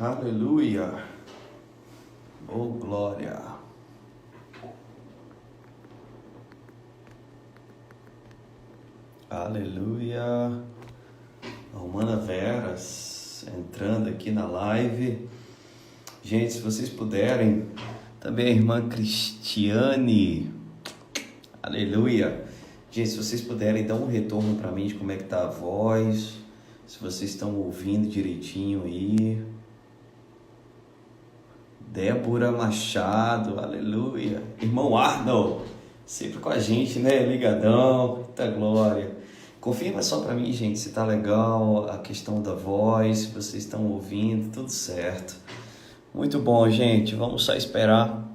Aleluia. Oh, glória. Aleluia. A Romana Veras entrando aqui na live. Gente, se vocês puderem, também a irmã Cristiane. Aleluia. Gente, se vocês puderem, dar um retorno para mim de como é que tá a voz. Se vocês estão ouvindo direitinho aí. Débora Machado, aleluia. Irmão Arnold, sempre com a gente, né? Ligadão, muita glória. Confirma só pra mim, gente, se tá legal a questão da voz, se vocês estão ouvindo, tudo certo. Muito bom, gente. Vamos só esperar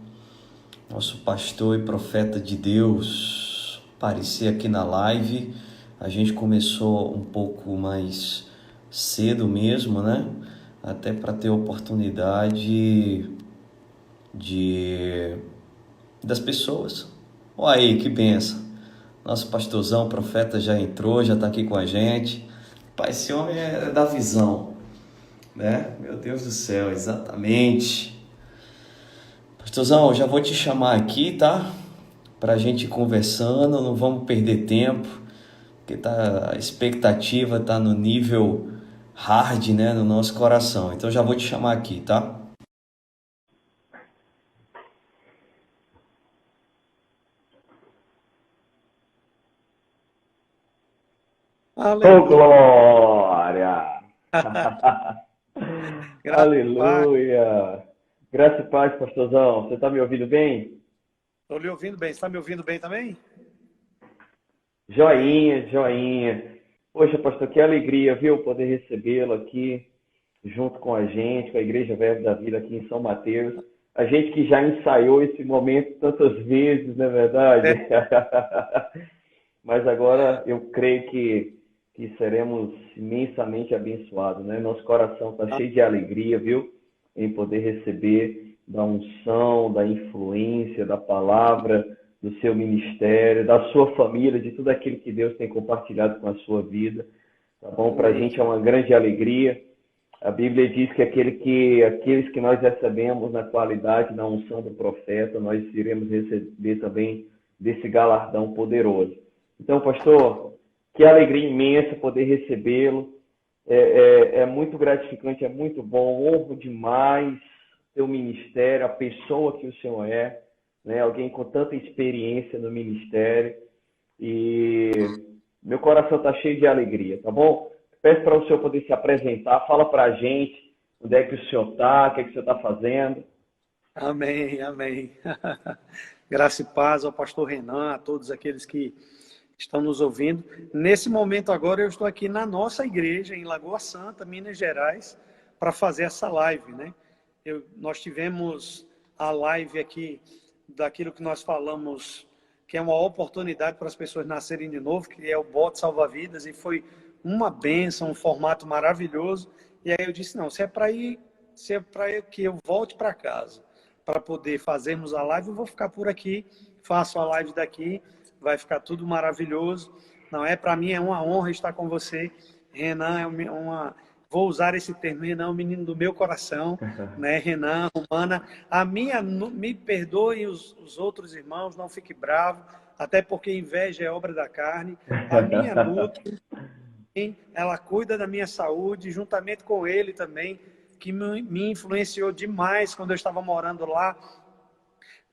nosso pastor e profeta de Deus aparecer aqui na live. A gente começou um pouco mais cedo mesmo, né? Até para ter oportunidade das pessoas. Olha aí, que benção. Nosso pastorzão, profeta, já entrou, já está aqui com a gente. Pai, esse homem é da visão, né? Meu Deus do céu, exatamente. Pastorzão, já vou te chamar aqui, tá? Pra gente ir conversando, não vamos perder tempo, porque a expectativa tá no nível hard, né, no nosso coração. Então já vou te chamar aqui, tá? Aleluia. Glória! Graças a Deus. Aleluia! Graça e paz, pastorzão. Você está me ouvindo bem? Estou lhe ouvindo bem. Você está me ouvindo bem também? Joinha, joinha. Poxa, pastor, que alegria, viu, poder recebê-lo aqui, junto com a gente, com a Igreja Verbo da Vida aqui em São Mateus. A gente que já ensaiou esse momento tantas vezes, não é verdade? Mas agora eu creio que seremos imensamente abençoados, né? Nosso coração está cheio de alegria, viu? Em poder receber da unção, da influência, da palavra, do seu ministério, da sua família, de tudo aquilo que Deus tem compartilhado com a sua vida. Tá bom? Para a gente é uma grande alegria. A Bíblia diz que aqueles que nós recebemos na qualidade, na unção do profeta, nós iremos receber também desse galardão poderoso. Então, pastor, que alegria imensa poder recebê-lo. É muito gratificante, é muito bom, honro demais seu ministério, a pessoa que o senhor é, né? Alguém com tanta experiência no ministério. E meu coração está cheio de alegria, tá bom? Peço para o senhor poder se apresentar, fala para a gente onde é que o senhor está, o que é que o senhor está fazendo. Amém, amém. Graça e paz ao pastor Renan, a todos aqueles que estão nos ouvindo. Nesse momento agora eu estou aqui na nossa igreja, em Lagoa Santa, Minas Gerais, para fazer essa live, né? Nós tivemos a live aqui daquilo que nós falamos, que é uma oportunidade para as pessoas nascerem de novo, que é o bote salva-vidas, e foi uma bênção, um formato maravilhoso. E aí eu disse, não, se é para que eu volte para casa, para poder fazermos a live, eu vou ficar por aqui, faço a live daqui, vai ficar tudo maravilhoso. Não é, para mim é uma honra estar com você. Renan vou usar esse termo, Renan é um menino do meu coração, né? Renan, Romana, me perdoem os outros irmãos, não fique bravo, até porque inveja é obra da carne. A minha luta, ela cuida da minha saúde, juntamente com ele também, que me influenciou demais quando eu estava morando lá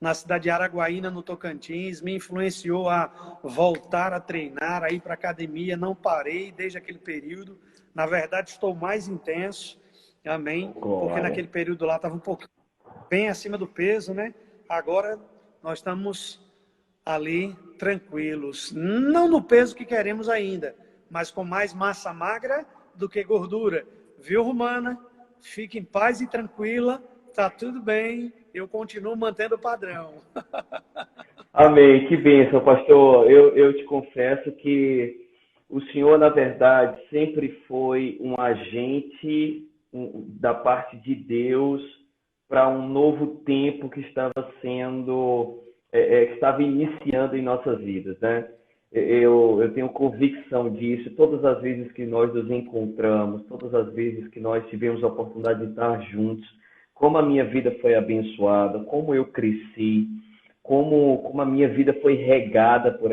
na cidade de Araguaína, no Tocantins, me influenciou a voltar a treinar, a ir para a academia, não parei desde aquele período. Na verdade, estou mais intenso, amém, porque naquele período lá estava um pouquinho bem acima do peso, né? Agora nós estamos ali tranquilos, não no peso que queremos ainda, mas com mais massa magra do que gordura. Viu, Romana? Fique em paz e tranquila, tá tudo bem, eu continuo mantendo o padrão. Amém, que bênção, pastor. Eu te confesso que o senhor, na verdade, sempre foi um agente da parte de Deus para um novo tempo que estava sendo, que estava iniciando em nossas vidas, né? eu tenho convicção disso. Todas as vezes que nós nos encontramos, todas as vezes que nós tivemos a oportunidade de estar juntos, como a minha vida foi abençoada, como eu cresci, como a minha vida foi regada por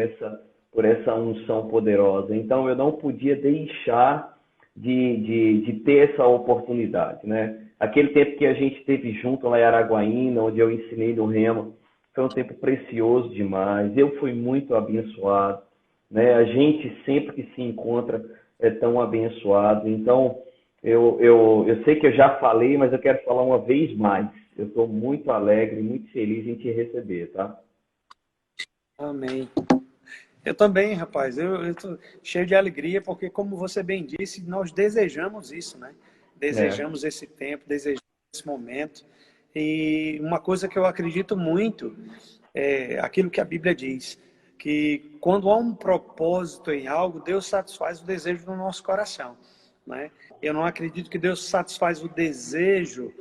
essa unção poderosa. Então, eu não podia deixar de ter essa oportunidade, né? Aquele tempo que a gente esteve junto lá em Araguaína, onde eu ensinei no Rema, foi um tempo precioso demais. Eu fui muito abençoado, né? A gente sempre que se encontra é tão abençoado. Então, eu sei que eu já falei, mas eu quero falar uma vez mais. Eu estou muito alegre, muito feliz em te receber, tá? Amém. Eu também, rapaz. Eu estou cheio de alegria, porque, como você bem disse, nós desejamos isso, né? É, Desejamos esse tempo, desejamos esse momento. E uma coisa que eu acredito muito é aquilo que a Bíblia diz, que quando há um propósito em algo, Deus satisfaz o desejo do nosso coração, né? Eu não acredito que Deus satisfaz o desejo,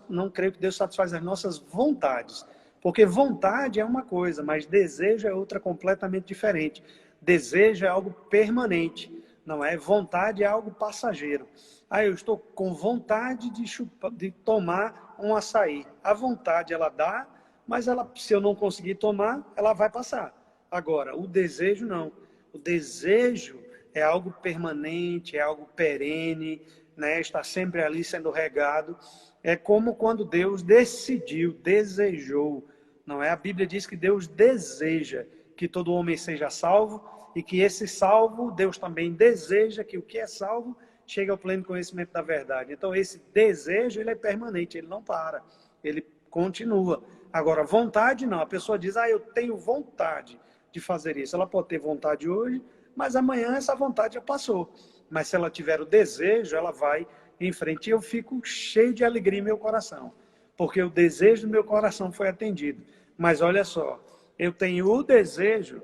não creio que Deus satisfaz as nossas vontades, porque vontade é uma coisa, mas desejo é outra completamente diferente. Desejo é algo permanente, não é? Vontade é algo passageiro. Ah, eu estou com vontade de tomar um açaí. A vontade ela dá, mas se eu não conseguir tomar, ela vai passar. Agora, o desejo não. O desejo é algo permanente, é algo perene, né? Está sempre ali sendo regado. É como quando Deus decidiu, desejou, não é? A Bíblia diz que Deus deseja que todo homem seja salvo e que esse salvo, Deus também deseja que o que é salvo chegue ao pleno conhecimento da verdade. Então, esse desejo, ele é permanente, ele não para, ele continua. Agora, vontade não. A pessoa diz, eu tenho vontade de fazer isso. Ela pode ter vontade hoje, mas amanhã essa vontade já passou. Mas se ela tiver o desejo, ela vai em frente. E eu fico cheio de alegria em meu coração, porque o desejo do meu coração foi atendido. Mas olha só, eu tenho o desejo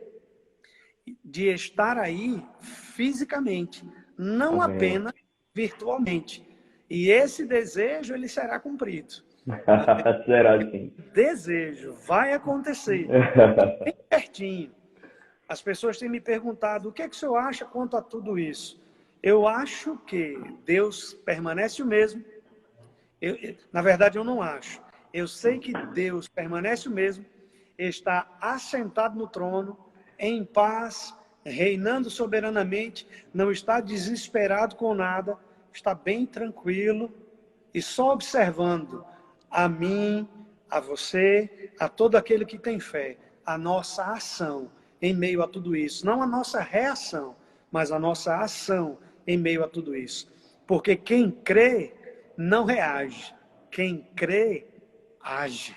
de estar aí fisicamente, não amém. apenas virtualmente. E esse desejo, ele será cumprido. Será assim. Desejo, vai acontecer. Bem pertinho. As pessoas têm me perguntado, o que é que o senhor acha quanto a tudo isso? Eu acho que Deus permanece o mesmo. Na verdade, eu não acho. Eu sei que Deus permanece o mesmo, está assentado no trono, em paz, reinando soberanamente, não está desesperado com nada, está bem tranquilo e só observando a mim, a você, a todo aquele que tem fé, a nossa ação em meio a tudo isso. Não a nossa reação, mas a nossa ação em meio a tudo isso. Porque quem crê não reage, quem crê age.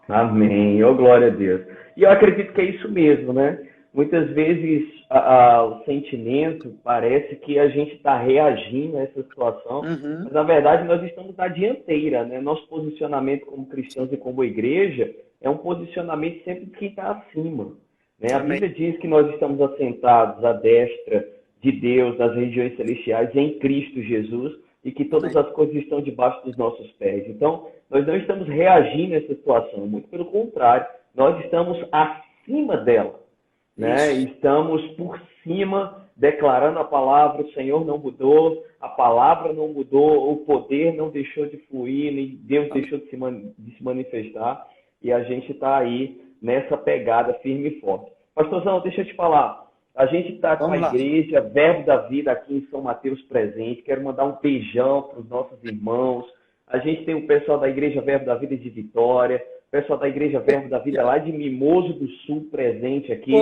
Amém. Oh, glória a Deus. E eu acredito que é isso mesmo, né? Muitas vezes o sentimento parece que a gente está reagindo a essa situação, Uhum. mas na verdade nós estamos na dianteira, né? Nosso posicionamento como cristãos e como igreja é um posicionamento sempre de quem está acima, né? A Amém. Bíblia diz que nós estamos assentados à destra de Deus nas regiões celestiais em Cristo Jesus e que todas Amém. as coisas estão debaixo dos nossos pés. Então, nós não estamos reagindo a essa situação, muito pelo contrário, nós estamos acima dela, né? Isso. Estamos por cima declarando a palavra, o Senhor não mudou, a palavra não mudou, o poder não deixou de fluir, nem Deus deixou de se manifestar, e a gente está aí nessa pegada firme e forte. Pastorzão, deixa eu te falar, a gente está com a Vamos lá. igreja Verbo da Vida aqui em São Mateus presente, quero mandar um beijão para os nossos irmãos. A gente tem o pessoal da Igreja Verbo da Vida de Vitória, o pessoal da Igreja Verbo da Vida lá de Mimoso do Sul presente aqui.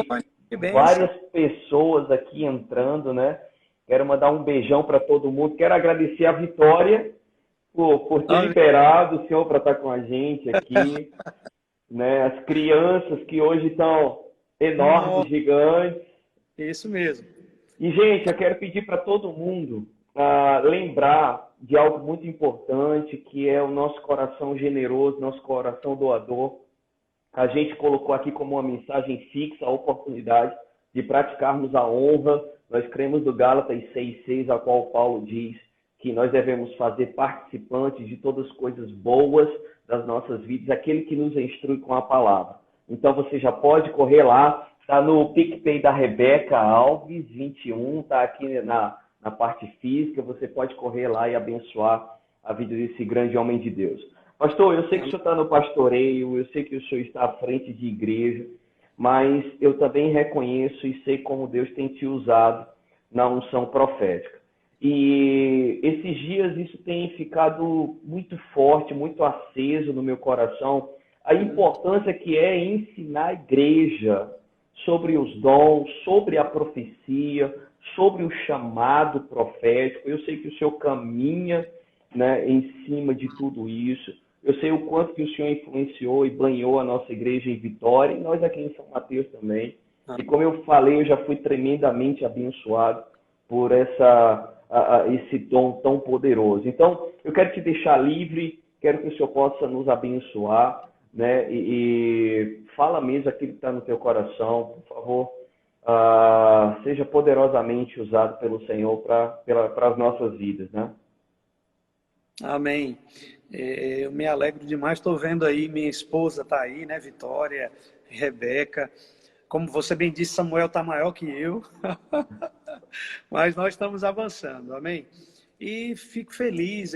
Que bênção. Várias pessoas aqui entrando, né? Quero mandar um beijão para todo mundo. Quero agradecer a Vitória por ter Amém. liberado o senhor para estar com a gente aqui. Né? As crianças que hoje estão enormes, Nossa, gigantes. isso mesmo. E, gente, eu quero pedir para todo mundo lembrar de algo muito importante, que é o nosso coração generoso, nosso coração doador. A gente colocou aqui como uma mensagem fixa a oportunidade de praticarmos a honra. Nós cremos do Gálatas 6,6, a qual Paulo diz que nós devemos fazer participantes de todas as coisas boas das nossas vidas, aquele que nos instrui com a palavra. Então você já pode correr lá, Tá no PicPay da Rebeca Alves, 21, tá aqui na parte física. Você pode correr lá e abençoar a vida desse grande homem de Deus. Pastor, eu sei que o senhor está no pastoreio, eu sei que o senhor está à frente de igreja, mas eu também reconheço e sei como Deus tem te usado na unção profética. E esses dias isso tem ficado muito forte, muito aceso no meu coração, a importância que é ensinar a igreja sobre os dons, sobre a profecia, sobre o chamado profético. Eu sei que o senhor caminha, né, em cima de tudo isso. Eu sei o quanto que o senhor influenciou e banhou a nossa igreja em Vitória, e nós aqui em São Mateus também. E como eu falei, eu já fui tremendamente abençoado por esse dom tão poderoso. Então, eu quero te deixar livre, quero que o senhor possa nos abençoar, né? E fala mesmo aquilo que está no teu coração, por favor. Seja poderosamente usado pelo Senhor para as nossas vidas, né? Amém. Eu me alegro demais, estou vendo aí, minha esposa está aí, né, Vitória, Rebeca. Como você bem disse, Samuel está maior que eu, mas nós estamos avançando, amém? E fico feliz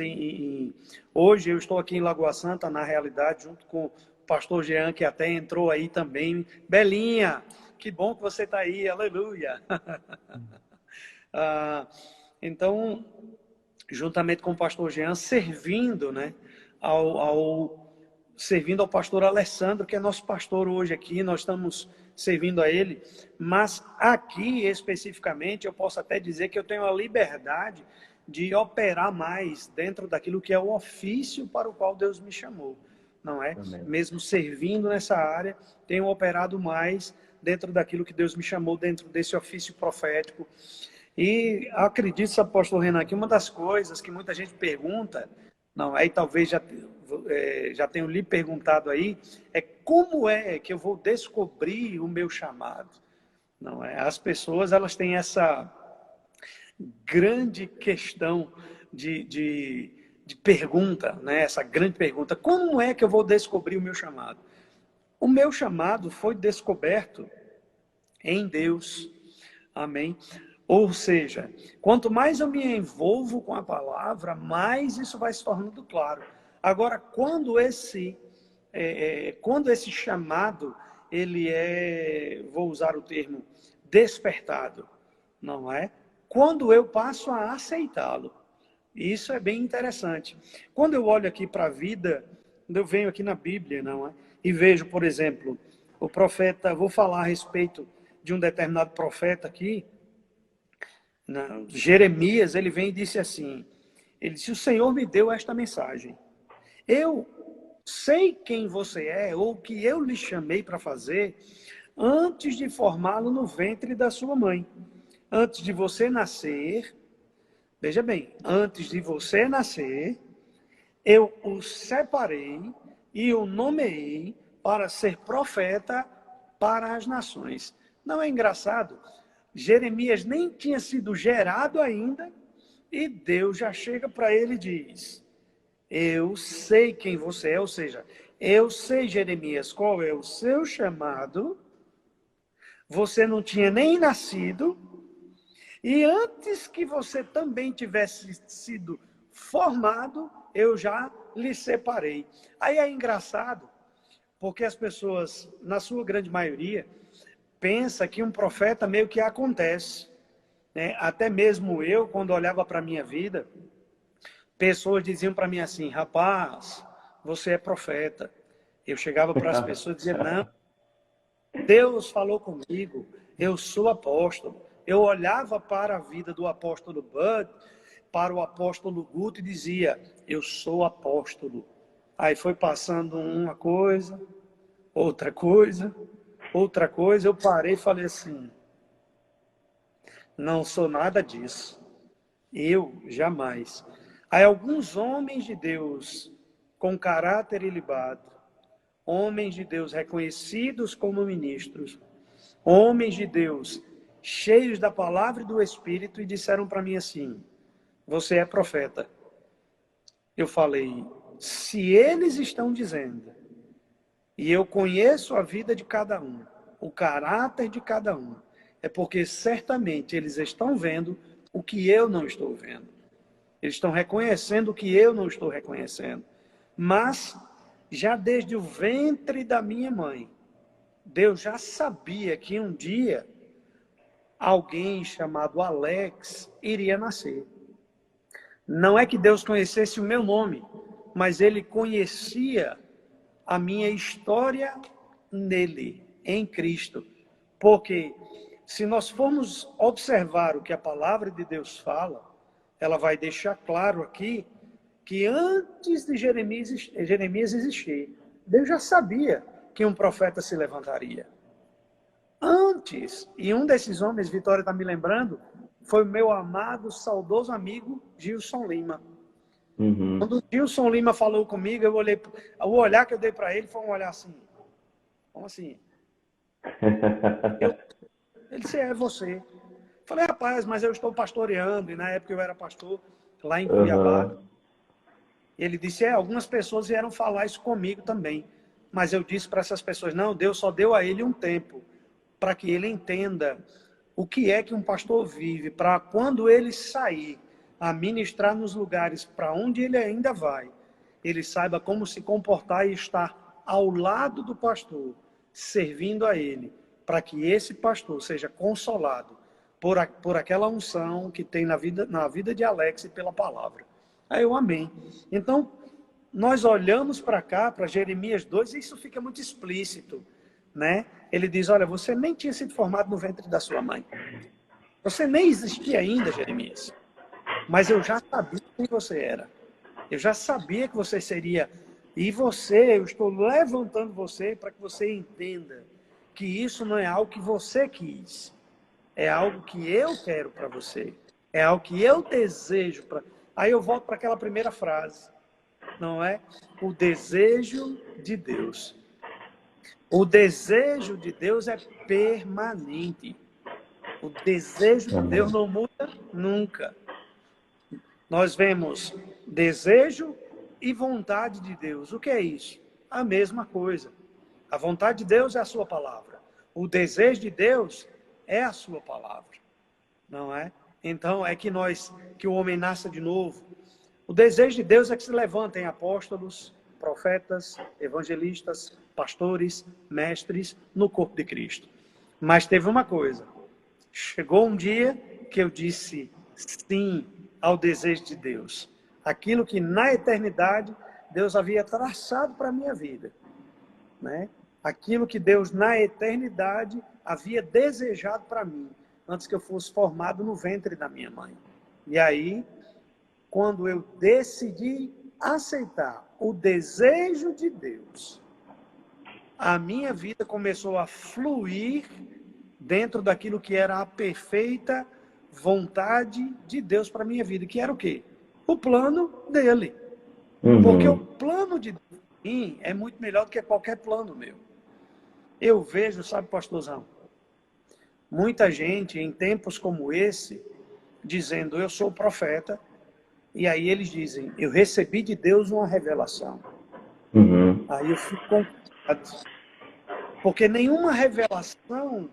hoje eu estou aqui em Lagoa Santa, na realidade, junto com o pastor Jean, que até entrou aí também. Belinha, que bom que você está aí, aleluia! Então, juntamente com o pastor Jean, servindo, né, servindo ao pastor Alessandro, que é nosso pastor hoje aqui, nós estamos servindo a ele, mas aqui especificamente eu posso até dizer que eu tenho a liberdade de operar mais dentro daquilo que é o ofício para o qual Deus me chamou, não é? Amém. Mesmo servindo nessa área, tenho operado mais dentro daquilo que Deus me chamou, dentro desse ofício profético. E acredito, sabe, pastor Renan, que uma das coisas que muita gente pergunta, não, aí talvez já tenho lhe perguntado aí, é como é que eu vou descobrir o meu chamado? Não é? As pessoas, elas têm essa grande questão de pergunta, né? Essa grande pergunta, como é que eu vou descobrir o meu chamado? O meu chamado foi descoberto em Deus, amém? Ou seja, quanto mais eu me envolvo com a palavra, mais isso vai se tornando claro. Agora, quando esse chamado, ele vou usar o termo, despertado, não é? Quando eu passo a aceitá-lo. Isso é bem interessante. Quando eu olho aqui para a vida, quando eu venho aqui na Bíblia, não é? E vejo, por exemplo, o profeta, vou falar a respeito de um determinado profeta aqui, não, Jeremias, ele vem e disse assim, ele disse, o Senhor me deu esta mensagem. Eu sei quem você é, ou o que eu lhe chamei para fazer, antes de formá-lo no ventre da sua mãe. Antes de você nascer, veja bem, antes de você nascer, eu o separei e o nomeei para ser profeta para as nações. Não é engraçado? Jeremias nem tinha sido gerado ainda e Deus já chega para ele e diz, eu sei quem você é, ou seja, eu sei, Jeremias, qual é o seu chamado, você não tinha nem nascido, e antes que você também tivesse sido formado, eu já lhe separei. Aí é engraçado, porque as pessoas, na sua grande maioria, pensa que um profeta meio que acontece, né? Até mesmo eu, quando olhava para a minha vida, pessoas diziam para mim assim, rapaz, você é profeta. Eu chegava para as pessoas e dizia, não, Deus falou comigo, eu sou apóstolo. Eu olhava para a vida do apóstolo Bud, para o apóstolo Guto e dizia, eu sou apóstolo. Aí foi passando uma coisa, outra coisa, eu parei e falei assim, não sou nada disso. Eu jamais. Aí alguns homens de Deus com caráter ilibado, homens de Deus reconhecidos como ministros, homens de Deus cheios da palavra e do Espírito e disseram para mim assim, você é profeta. Eu falei, se eles estão dizendo, e eu conheço a vida de cada um, o caráter de cada um, é porque certamente eles estão vendo o que eu não estou vendo. Eles estão reconhecendo o que eu não estou reconhecendo. Mas, já desde o ventre da minha mãe, Deus já sabia que um dia alguém chamado Alex iria nascer. Não é que Deus conhecesse o meu nome, mas Ele conhecia a minha história nele, em Cristo. Porque se nós formos observar o que a palavra de Deus fala, ela vai deixar claro aqui que antes de Jeremias existir, Deus já sabia que um profeta se levantaria. Antes, e um desses homens, Vitória está me lembrando, foi o meu amado, saudoso amigo Gilson Lima. Uhum. Quando o Gilson Lima falou comigo, eu olhei, o olhar que eu dei para ele foi um olhar assim. Como assim? Ele disse, é você. Falei, rapaz, mas eu estou pastoreando, e na época eu era pastor lá em Cuiabá. Uhum. Ele disse, algumas pessoas vieram falar isso comigo também. Mas eu disse para essas pessoas, não, Deus só deu a ele um tempo para que ele entenda o que é que um pastor vive, para quando ele sair a ministrar nos lugares para onde ele ainda vai, ele saiba como se comportar e estar ao lado do pastor, servindo a ele, para que esse pastor seja consolado por aquela unção que tem na vida de Alex e pela palavra. Aí eu amém. Então, nós olhamos para cá, para Jeremias 2, e isso fica muito explícito, né? Ele diz, olha, você nem tinha sido formado no ventre da sua mãe. Você nem existia ainda, Jeremias. Mas eu já sabia quem você era. Eu já sabia que você seria. E eu estou levantando você para que você entenda que isso não é algo que você quis. É algo que eu quero para você. É algo que eu desejo para... Aí eu volto para aquela primeira frase. Não é? O desejo de Deus. O desejo de Deus é permanente. O desejo de Deus não muda nunca. Nós vemos desejo e vontade de Deus. O que é isso? A mesma coisa. A vontade de Deus é a sua palavra. O desejo de Deus é a sua palavra. Não é? Então é que o homem nasça de novo. O desejo de Deus é que se levantem apóstolos, profetas, evangelistas, pastores, mestres no corpo de Cristo. Mas teve uma coisa. Chegou um dia que eu disse sim ao desejo de Deus. Aquilo que na eternidade Deus havia traçado para a minha vida. Né? Aquilo que Deus na eternidade havia desejado para mim, antes que eu fosse formado no ventre da minha mãe. E aí, quando eu decidi aceitar o desejo de Deus, a minha vida começou a fluir dentro daquilo que era a perfeita vontade de Deus para a minha vida, que era o quê? O plano dele. Uhum. Porque o plano de Deus é muito melhor do que qualquer plano meu. Eu vejo, sabe, pastorzão, muita gente em tempos como esse, dizendo, eu sou profeta, e aí eles dizem, eu recebi de Deus uma revelação. Uhum. Aí eu fico complicado. Porque nenhuma revelação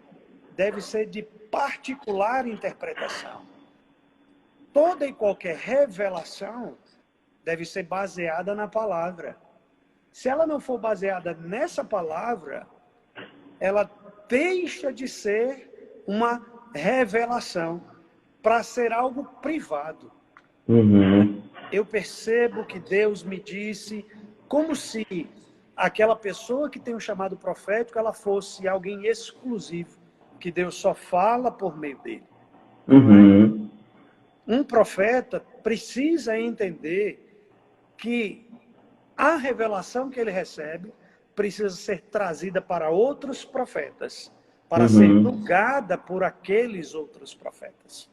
deve ser de particular interpretação. Toda e qualquer revelação deve ser baseada na palavra. Se ela não for baseada nessa palavra, ela deixa de ser uma revelação para ser algo privado. Uhum. Eu percebo que Deus me disse como se aquela pessoa que tem um chamado profético, ela fosse alguém exclusivo, que Deus só fala por meio dele. Uhum. Um profeta precisa entender que a revelação que ele recebe precisa ser trazida para outros profetas, para ser julgada por aqueles outros profetas.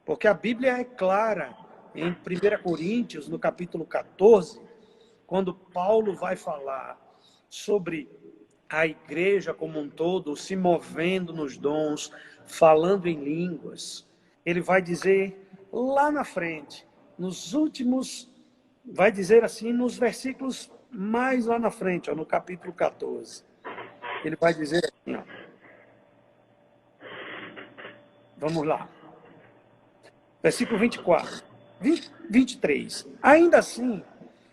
Porque a Bíblia é clara, em 1 Coríntios, no capítulo 14, quando Paulo vai falar sobre a igreja como um todo, se movendo nos dons, falando em línguas, ele vai dizer lá na frente, nos últimos, vai dizer assim, nos versículos mais lá na frente, no capítulo 14, ele vai dizer assim, Vamos lá. Versículo 24. 23. Ainda assim,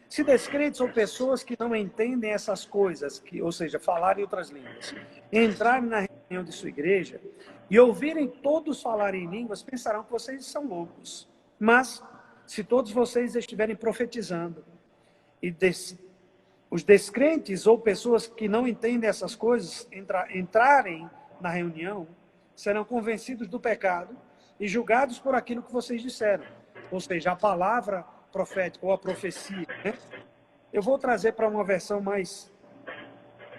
se descrentes ou pessoas que não entendem essas coisas, ou seja, falarem outras línguas, entrarem na reunião de sua igreja e ouvirem todos falarem em línguas, pensarão que vocês são loucos. Mas, se todos vocês estiverem profetizando e os descrentes ou pessoas que não entendem essas coisas entrarem na reunião, serão convencidos do pecado e julgados por aquilo que vocês disseram. Ou seja, a palavra profética ou a profecia. Né? Eu vou trazer para uma versão mais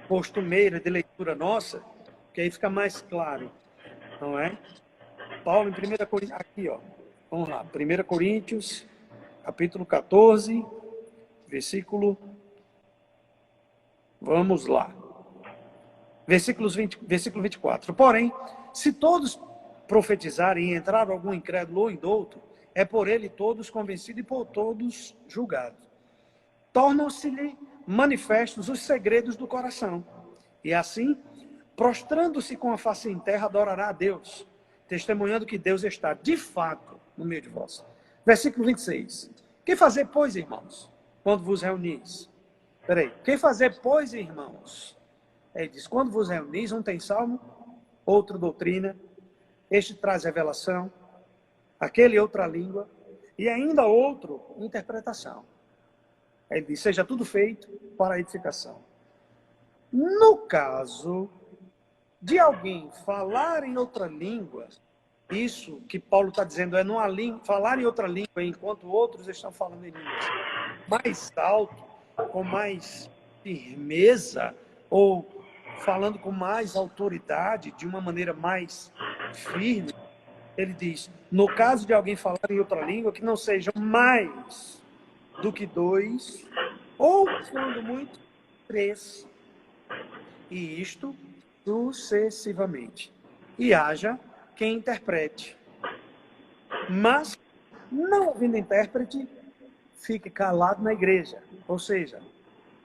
costumeira de leitura nossa, que aí fica mais claro. Não é? Paulo em 1 Coríntios, aqui ó, vamos lá, 1 Coríntios, capítulo 14, versículo, vamos lá, versículo 24. Porém, se todos profetizarem e entrar algum incrédulo ou indouto, é por ele todos convencidos e por todos julgados. Tornam-se-lhe manifestos os segredos do coração. E assim, prostrando-se com a face em terra, adorará a Deus, testemunhando que Deus está, de fato, no meio de vós. Versículo 26. Que fazer, pois, irmãos, quando vos reunis? Que fazer, pois, irmãos? Ele diz, quando vos reunis, um tem salmo, outro doutrina, este traz revelação, aquele outra língua, e ainda outro, interpretação. Ele diz, seja tudo feito para a edificação. No caso de alguém falar em outra língua, isso que Paulo está dizendo é numa língua, falar em outra língua enquanto outros estão falando em línguas mais alto, com mais firmeza, ou falando com mais autoridade, de uma maneira mais firme, ele diz, no caso de alguém falar em outra língua, que não sejam mais do que 2, ou, quando muito, 3, e isto sucessivamente. E haja quem interprete. Mas, não ouvindo intérprete, fique calado na igreja. Ou seja,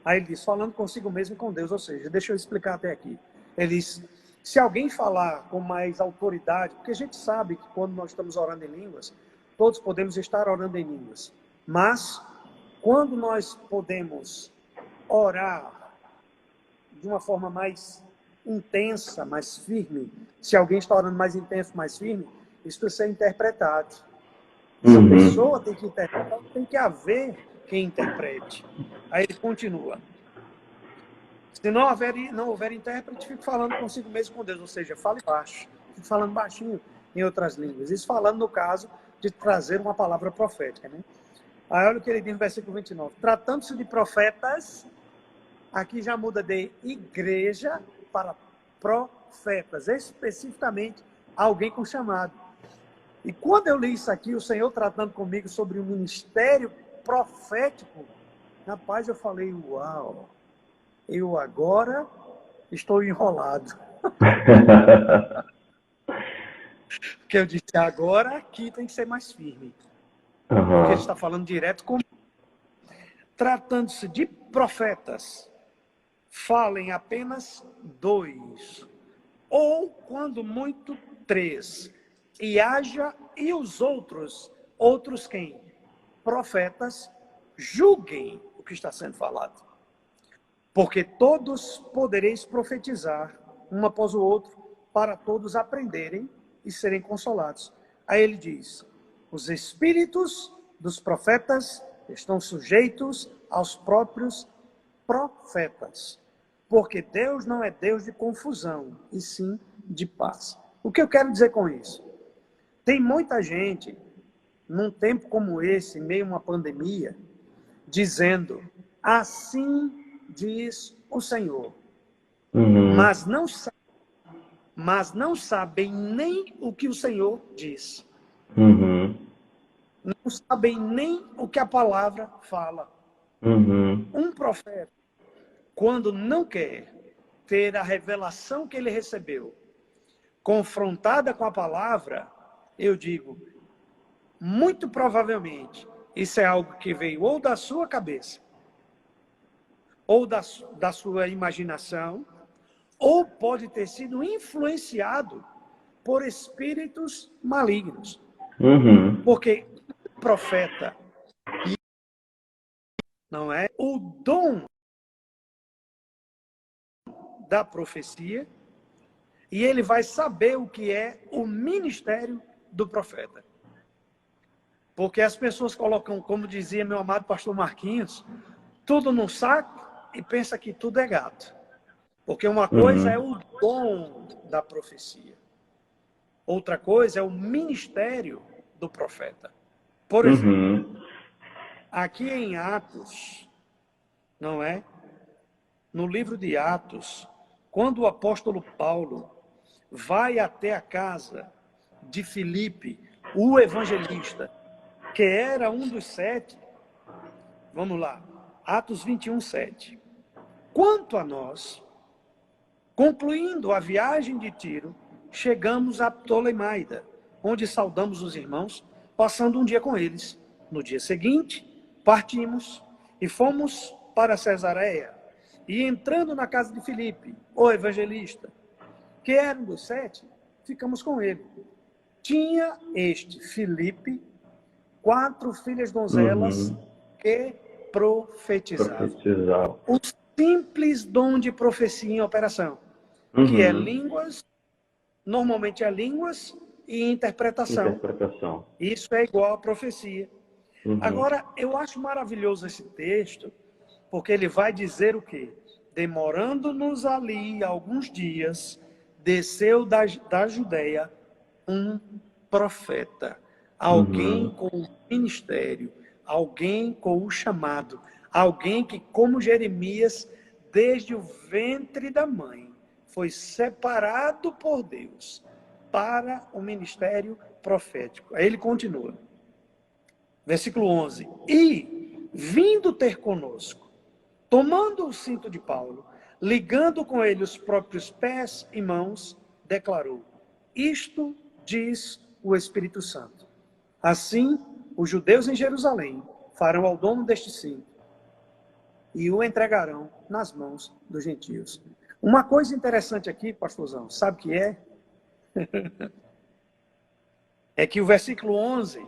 aí ele diz, falando consigo mesmo e com Deus. Ou seja, deixa eu explicar até aqui. Ele diz, se alguém falar com mais autoridade, porque a gente sabe que quando nós estamos orando em línguas, todos podemos estar orando em línguas. Mas, quando nós podemos orar de uma forma mais intensa, mais firme, se alguém está orando mais intenso, mais firme, isso precisa ser interpretado. Se a pessoa tem que interpretar, tem que haver quem interprete. Aí ele continua. Se não houver intérprete, fique falando consigo mesmo com Deus, ou seja, fale baixo, fique falando baixinho em outras línguas. Isso falando no caso de trazer uma palavra profética, né? Aí olha o que ele diz no versículo 29. Tratando-se de profetas, aqui já muda de igreja para profetas, especificamente alguém com chamado. E quando eu li isso aqui, o Senhor tratando comigo sobre o ministério profético, rapaz, eu falei, uau, eu agora estou enrolado. Porque eu disse, agora aqui tem que ser mais firme. Porque ele está falando direto comigo. Tratando-se de profetas, falem apenas 2, ou, quando muito, 3. E haja, e os outros quem? Profetas, julguem o que está sendo falado. Porque todos podereis profetizar, um após o outro, para todos aprenderem e serem consolados. Aí ele diz, os espíritos dos profetas estão sujeitos aos próprios profetas. Porque Deus não é Deus de confusão, e sim de paz. O que eu quero dizer com isso? Tem muita gente, num tempo como esse, em meio a uma pandemia, dizendo, assim diz o Senhor. Mas não sabem nem o que o Senhor diz. Não sabem nem o que a palavra fala. Um profeta, quando não quer ter a revelação que ele recebeu, confrontada com a palavra, eu digo, muito provavelmente, isso é algo que veio ou da sua cabeça, ou da sua imaginação, ou pode ter sido influenciado por espíritos malignos. Uhum. Porque o profeta não é o dom da profecia, e ele vai saber o que é o ministério do profeta. Porque as pessoas colocam, como dizia meu amado pastor Marquinhos, tudo num saco e pensa que tudo é gato. Porque uma coisa é o dom da profecia. Outra coisa é o ministério do profeta. Por exemplo, aqui em Atos, não é? No livro de Atos, quando o apóstolo Paulo vai até a casa de Filipe, o evangelista, que era um dos 7, vamos lá, Atos 21, 7. Quanto a nós, concluindo a viagem de Tiro, chegamos a Ptolemaida, onde saudamos os irmãos, passando um dia com eles. No dia seguinte, partimos e fomos para Cesareia. E entrando na casa de Filipe, o evangelista, que era um dos 7, ficamos com ele. Tinha este Filipe 4 filhas donzelas que profetizavam. O simples dom de profecia em operação, que é línguas, normalmente é línguas e interpretação. Isso é igual à profecia. Agora, eu acho maravilhoso esse texto, porque ele vai dizer o quê? Demorando-nos ali alguns dias, desceu da Judeia um profeta, alguém com o ministério, alguém com o chamado, alguém que, como Jeremias, desde o ventre da mãe, foi separado por Deus para o ministério profético. Aí ele continua. Versículo 11. E, vindo ter conosco, tomando o cinto de Paulo, ligando com ele os próprios pés e mãos, declarou: isto diz o Espírito Santo. Assim, os judeus em Jerusalém farão ao dono deste cinto e o entregarão nas mãos dos gentios. Uma coisa interessante aqui, pastorzão, sabe o que é? É que o versículo 11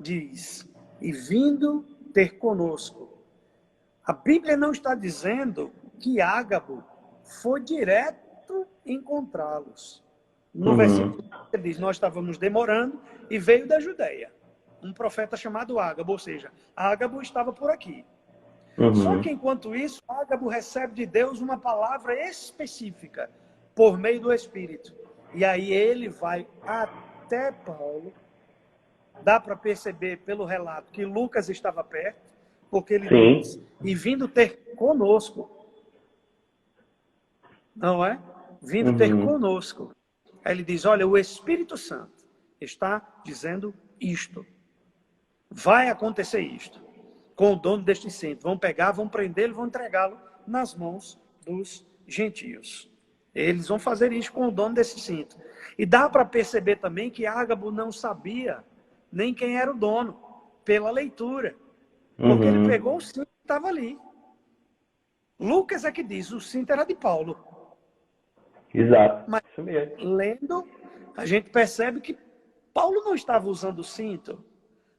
diz: e vindo ter conosco. A Bíblia não está dizendo que Ágabo foi direto encontrá-los. No versículo ele diz: nós estávamos demorando e veio da Judeia um profeta chamado Ágabo, ou seja, Ágabo estava por aqui. Só que enquanto isso, Ágabo recebe de Deus uma palavra específica por meio do Espírito. E aí ele vai até Paulo. Dá para perceber pelo relato que Lucas estava perto, porque ele diz: e vindo ter conosco. Não é? Vindo ter conosco. Aí ele diz: olha, o Espírito Santo está dizendo isto. Vai acontecer isto com o dono deste cinto. Vão pegar, vão prendê-lo, vão entregá-lo nas mãos dos gentios. Eles vão fazer isso com o dono desse cinto. E dá para perceber também que Ágabo não sabia nem quem era o dono, pela leitura. Porque ele pegou o cinto que estava ali. Lucas é que diz: o cinto era de Paulo. Exato. Mas Isso mesmo. lendo, a gente percebe que Paulo não estava usando o cinto.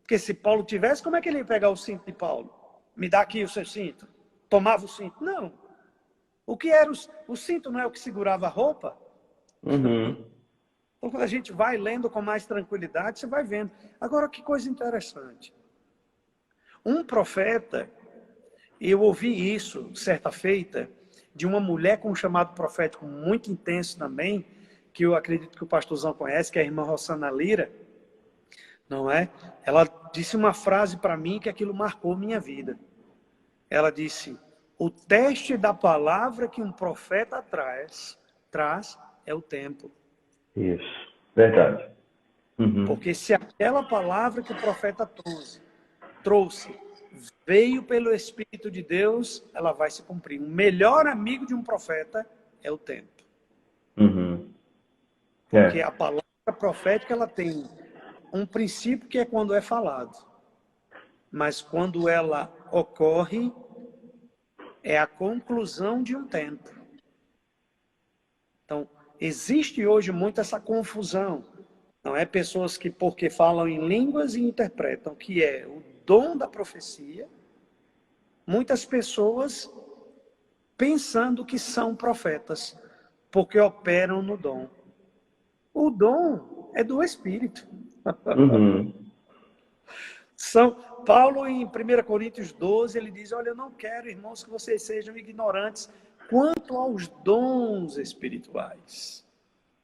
Porque se Paulo tivesse, como é que ele ia pegar o cinto de Paulo? Me dá aqui o seu cinto. Tomava o cinto. Não. O que era o cinto não é o que segurava a roupa? Então, quando a gente vai lendo com mais tranquilidade, você vai vendo. Agora, que coisa interessante. Um profeta, eu ouvi isso, certa feita, de uma mulher com um chamado profético muito intenso também, que eu acredito que o pastorzão conhece, que é a irmã Rossana Lira, não é? Ela disse uma frase para mim que aquilo marcou minha vida. Ela disse: o teste da palavra que um profeta traz é o tempo. Isso, verdade. Porque se aquela palavra que o profeta trouxe veio pelo Espírito de Deus, ela vai se cumprir. O melhor amigo de um profeta é o tempo. Porque a palavra profética ela tem um princípio que é quando é falado. Mas quando ela ocorre, é a conclusão de um tempo. Então, Existe hoje muito essa confusão. Não é pessoas que, porque falam em línguas e interpretam, que é o dom da profecia, muitas pessoas pensando que são profetas, porque operam no dom. O dom é do Espírito. Uhum. Paulo, em 1 Coríntios 12, ele diz, olha, eu não quero, irmãos, que vocês sejam ignorantes quanto aos dons espirituais.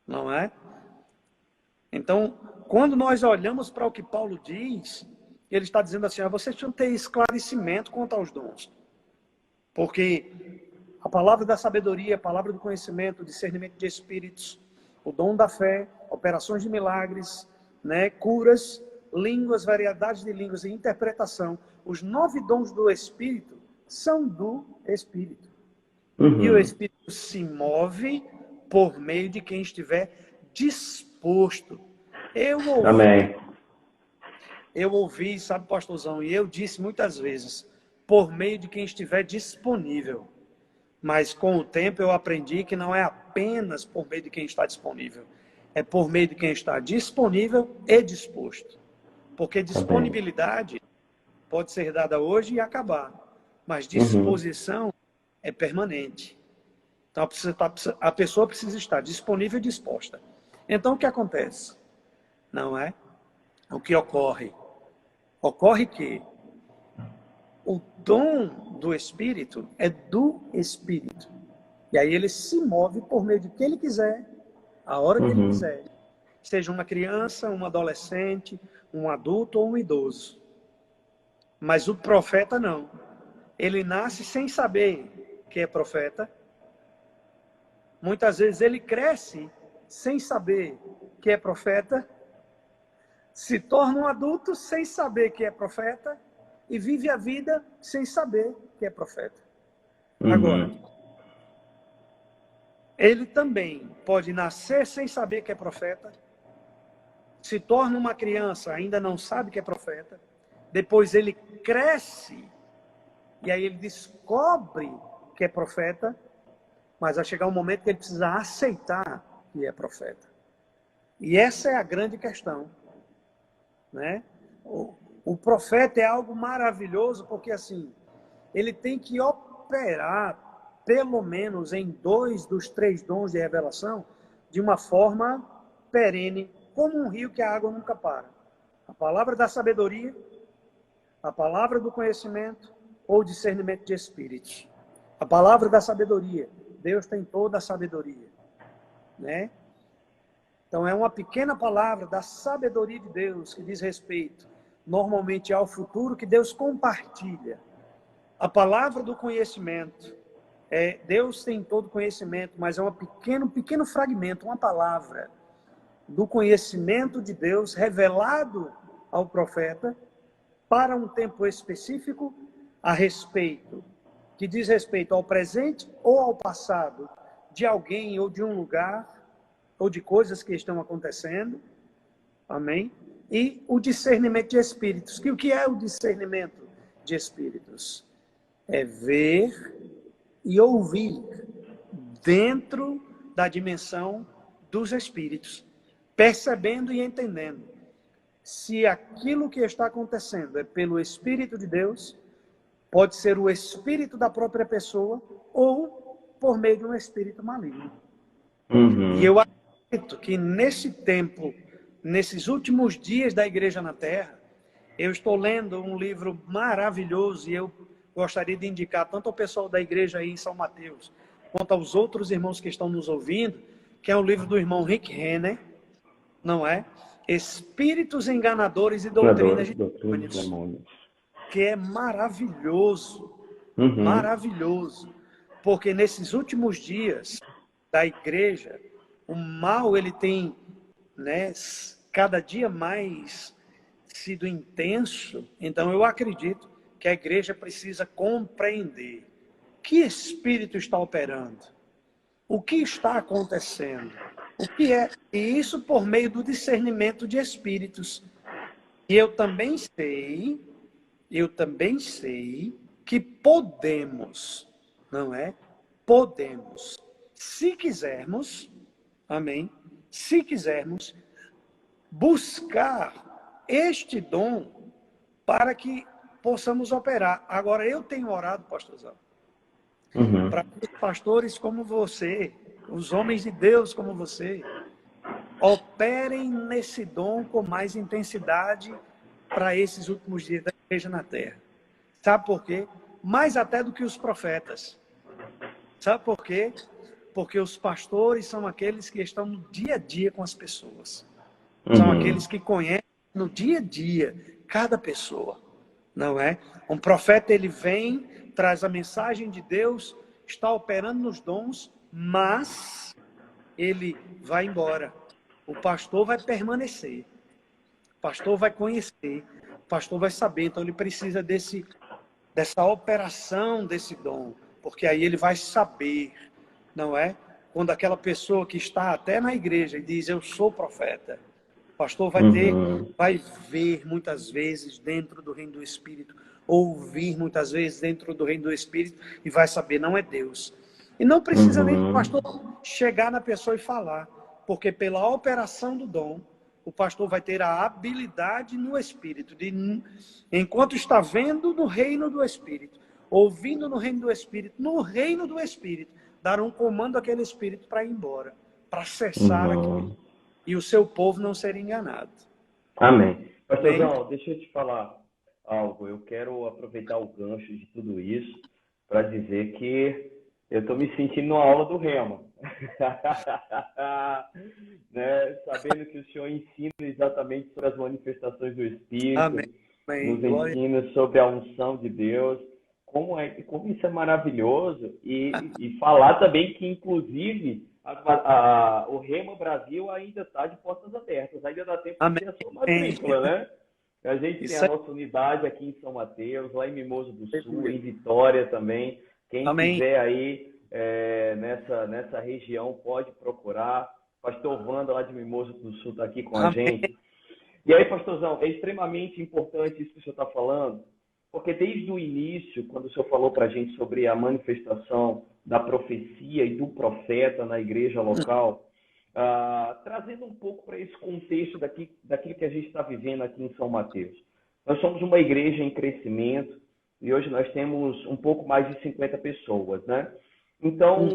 Não é? Então, quando nós olhamos para o que Paulo diz, ele está dizendo assim, vocês precisam ter esclarecimento quanto aos dons. Porque a palavra da sabedoria, a palavra do conhecimento, o discernimento de espíritos, o dom da fé, operações de milagres, né, curas, línguas, variedades de línguas e interpretação, os 9 dons do Espírito são do Espírito. Uhum. E o Espírito se move por meio de quem estiver disposto. Amém. Eu ouvi, sabe, pastorzão, e eu disse muitas vezes, por meio de quem estiver disponível. Mas com o tempo eu aprendi que não é apenas por meio de quem está disponível. É por meio de quem está disponível e disposto. Porque disponibilidade pode ser dada hoje e acabar. Mas disposição é permanente. Então a pessoa precisa estar disponível e disposta. Então o que acontece? Não é? O que ocorre? Ocorre que o dom do Espírito é do Espírito. E aí ele se move por meio de que ele quiser, a hora que ele quiser. Seja uma criança, um adolescente, um adulto ou um idoso. Mas o profeta não. Ele nasce sem saber que é profeta. Muitas vezes ele cresce sem saber que é profeta. Se torna um adulto sem saber que é profeta. E vive a vida sem saber que é profeta. Agora, ele também pode nascer sem saber que é profeta, se torna uma criança, ainda não sabe que é profeta, depois ele cresce, e aí ele descobre que é profeta, mas vai chegar um momento que ele precisa aceitar que é profeta. E essa é a grande questão, né? O profeta é algo maravilhoso, porque assim, ele tem que operar, pelo menos em 2 dos 3 dons de revelação, de uma forma perene, como um rio que a água nunca para. A palavra da sabedoria, a palavra do conhecimento ou discernimento de espíritos. A palavra da sabedoria, Deus tem toda a sabedoria, né? Então é uma pequena palavra da sabedoria de Deus que diz respeito normalmente ao futuro que Deus compartilha. A palavra do conhecimento, Deus tem todo conhecimento, mas é um pequeno fragmento, uma palavra do conhecimento de Deus revelado ao profeta para um tempo específico a respeito, que diz respeito ao presente ou ao passado de alguém ou de um lugar ou de coisas que estão acontecendo. Amém? E o discernimento de espíritos. Que o que é o discernimento de espíritos? É ver e ouvir dentro da dimensão dos espíritos, percebendo e entendendo se aquilo que está acontecendo é pelo Espírito de Deus, pode ser o espírito da própria pessoa ou por meio de um espírito maligno. E eu acredito que nesse tempo, nesses últimos dias da igreja na Terra, eu estou lendo um livro maravilhoso e eu gostaria de indicar tanto ao pessoal da igreja aí em São Mateus, quanto aos outros irmãos que estão nos ouvindo, que é o livro do irmão Rick Renner, não é? Espíritos enganadores e doutrinas de demônios. Que é maravilhoso, maravilhoso, porque nesses últimos dias da igreja, o mal ele tem, né, cada dia mais sido intenso. Então eu acredito que a igreja precisa compreender que espírito está operando, o que está acontecendo, o que é, e isso por meio do discernimento de espíritos. E eu também sei que podemos, não é? Podemos, se quisermos, amém, se quisermos buscar este dom para que possamos operar. Agora, eu tenho orado, pastorzão, para que os pastores como você, os homens de Deus como você, operem nesse dom com mais intensidade para esses últimos dias da igreja na terra. Sabe por quê? Mais até do que os profetas. Sabe por quê? Porque os pastores são aqueles que estão no dia a dia com as pessoas. São aqueles que conhecem no dia a dia cada pessoa, não é? Um profeta, ele vem, traz a mensagem de Deus, está operando nos dons, mas ele vai embora. O pastor vai permanecer. O pastor vai conhecer. O pastor vai saber. Então, ele precisa dessa operação desse dom. Porque aí ele vai saber, não é? Quando aquela pessoa que está até na igreja e diz, eu sou profeta, o pastor vai ver muitas vezes dentro do reino do Espírito, ouvir muitas vezes dentro do reino do Espírito e vai saber, não é Deus. E não precisa nem o pastor chegar na pessoa e falar, porque pela operação do dom, o pastor vai ter a habilidade no Espírito, de, enquanto está vendo no reino do Espírito, ouvindo no reino do Espírito, dar um comando àquele Espírito para ir embora, para cessar aquilo. E o seu povo não ser enganado. Amém. Pastorzão, deixa eu te falar algo. Eu quero aproveitar o gancho de tudo isso para dizer que eu estou me sentindo numa aula do Rema. Né? Sabendo que o senhor ensina exatamente sobre as manifestações do Espírito, Amém. nos ensina sobre a unção de Deus, como isso é maravilhoso, e falar também que, inclusive, o Rema Brasil ainda está de portas abertas, ainda dá tempo de ter a sua matrícula, né? A gente tem a nossa unidade aqui em São Mateus, lá em Mimoso do Sul, em Vitória também. Quem quiser aí nessa região pode procurar. Pastor Wanda, lá de Mimoso do Sul, está aqui com a gente. E aí, pastorzão, é extremamente importante isso que o senhor está falando, porque desde o início, quando o senhor falou para a gente sobre a manifestação da profecia e do profeta na igreja local, trazendo um pouco para esse contexto daquilo que a gente está vivendo aqui em São Mateus. Nós somos uma igreja em crescimento e hoje nós temos um pouco mais de 50 pessoas, né? Então,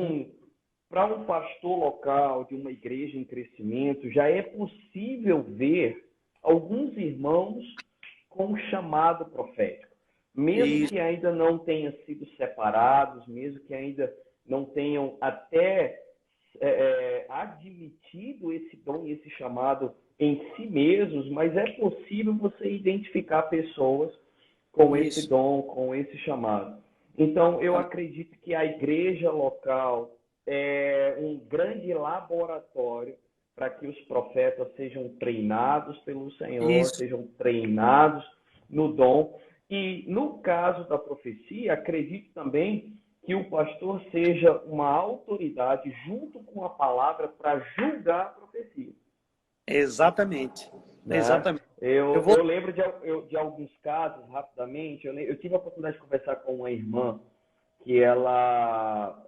para um pastor local de uma igreja em crescimento, já é possível ver alguns irmãos com um chamado profético. Mesmo que ainda não tenham sido separados, mesmo que ainda não tenham até admitido esse dom e esse chamado em si mesmos, mas é possível você identificar pessoas com esse dom, com esse chamado. Então, eu acredito que a igreja local é um grande laboratório para que os profetas sejam treinados pelo Senhor, sejam treinados no dom. E, no caso da profecia, acredito também que o pastor seja uma autoridade junto com a palavra para julgar a profecia. Exatamente. Né? Exatamente. Eu lembro de alguns casos, rapidamente. Eu tive a oportunidade de conversar com uma irmã que ela,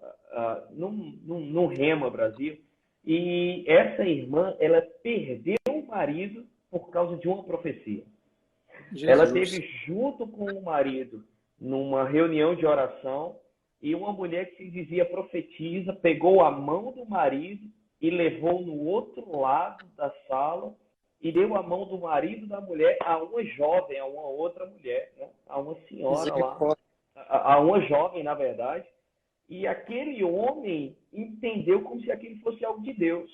num Rema Brasil, e essa irmã, ela perdeu o marido por causa de uma profecia. Jesus. Ela teve junto com o marido numa reunião de oração e uma mulher que se dizia profetisa pegou a mão do marido e levou no outro lado da sala e deu a mão do marido da mulher a uma jovem, a uma outra mulher, né? A uma senhora lá, a uma jovem, na verdade. E aquele homem entendeu como se aquilo fosse algo de Deus.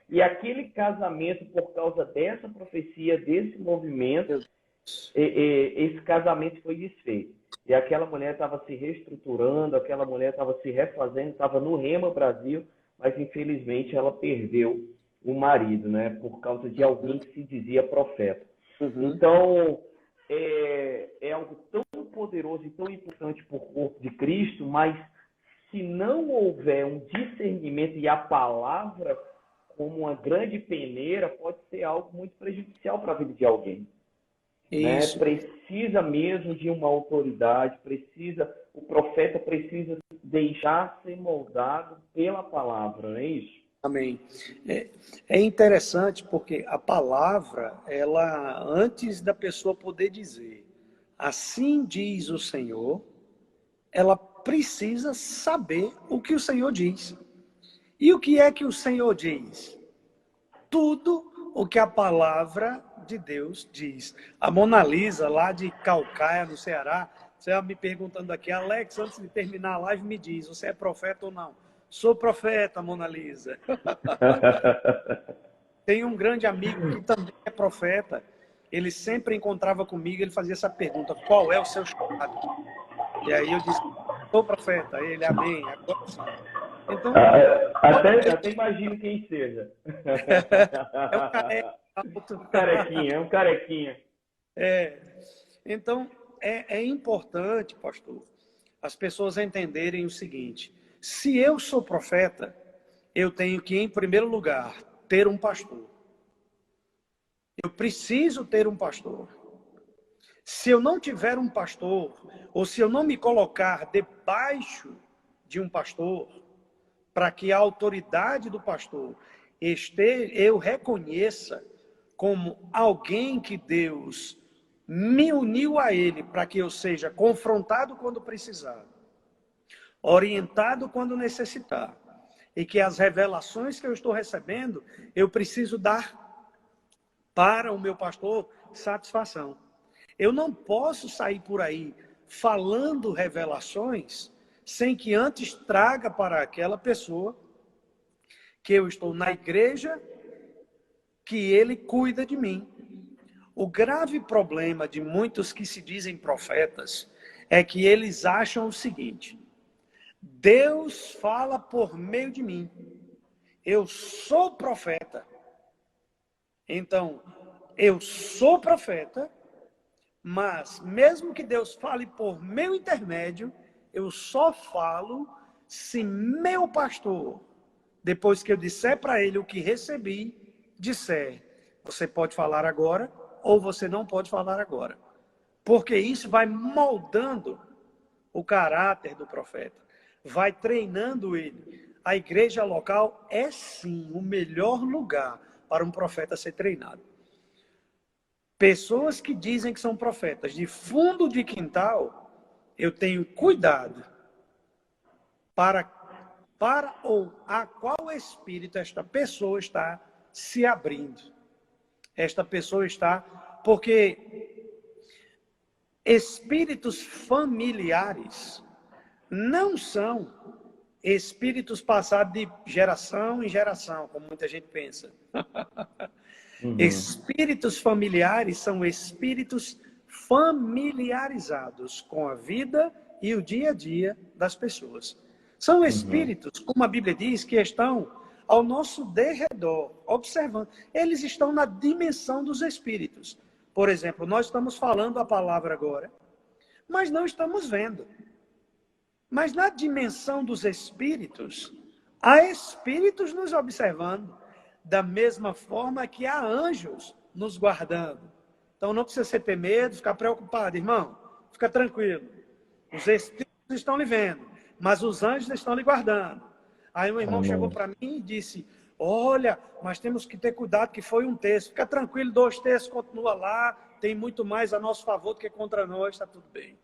E aquele casamento, por causa dessa profecia, desse movimento, esse casamento foi desfeito. E aquela mulher estava se reestruturando, aquela mulher estava se refazendo, estava no Rema Brasil, mas infelizmente ela perdeu o marido, né? Por causa de alguém que se dizia profeta. Então, é algo tão poderoso e tão importante para o corpo de Cristo, mas se não houver um discernimento e a palavra como uma grande peneira, pode ser algo muito prejudicial para a vida de alguém. Né? Precisa mesmo de uma autoridade, o profeta precisa deixar ser moldado pela palavra, não é isso? Amém. É interessante porque a palavra, ela, antes da pessoa poder dizer, assim diz o Senhor, ela precisa saber o que o Senhor diz. E o que é que o Senhor diz? Tudo o que a palavra de Deus diz. A Mona Lisa, lá de Calcaia, no Ceará, você vai me perguntando aqui, Alex, antes de terminar a live, me diz, você é profeta ou não? Sou profeta, Mona Lisa. Tem um grande amigo que também é profeta. Ele sempre encontrava comigo, ele fazia essa pergunta, qual é o seu chamado? E aí eu disse, sou profeta. Ele, amém, agora sim. Então, até imagino quem seja. é um careca alto. Carequinha, é um carequinha. Então, é importante, pastor, as pessoas entenderem o seguinte, se eu sou profeta, eu tenho que, em primeiro lugar, ter um pastor. Eu preciso ter um pastor. Se eu não tiver um pastor, ou se eu não me colocar debaixo de um pastor, para que a autoridade do pastor eu reconheça como alguém que Deus me uniu a ele, para que eu seja confrontado quando precisar, orientado quando necessitar, e que as revelações que eu estou recebendo, eu preciso dar para o meu pastor satisfação. Eu não posso sair por aí falando revelações sem que antes traga para aquela pessoa que eu estou na igreja, que ele cuida de mim. O grave problema de muitos que se dizem profetas é que eles acham o seguinte: Deus fala por meio de mim. Eu sou profeta. Então, eu sou profeta, mas mesmo que Deus fale por meu intermédio, eu só falo se meu pastor, depois que eu disser para ele o que recebi, disser, você pode falar agora ou você não pode falar agora. Porque isso vai moldando o caráter do profeta, vai treinando ele. A igreja local é sim o melhor lugar para um profeta ser treinado. Pessoas que dizem que são profetas de fundo de quintal, eu tenho cuidado para ou a qual espírito esta pessoa está se abrindo. Esta pessoa está, porque espíritos familiares não são espíritos passados de geração em geração, como muita gente pensa. Espíritos familiares são espíritos familiarizados com a vida e o dia a dia das pessoas. São espíritos, como a Bíblia diz, que estão ao nosso derredor, observando. Eles estão na dimensão dos espíritos. Por exemplo, nós estamos falando a palavra agora, mas não estamos vendo. Mas na dimensão dos espíritos, há espíritos nos observando, da mesma forma que há anjos nos guardando. Então não precisa ter medo, ficar preocupado, irmão. Fica tranquilo. Os espíritos estão lhe vendo, mas os anjos estão lhe guardando. Aí um irmão chegou para mim e disse, olha, mas temos que ter cuidado que foi um terço. Fica tranquilo, 2 terços continua lá, tem muito mais a nosso favor do que contra nós, está tudo bem.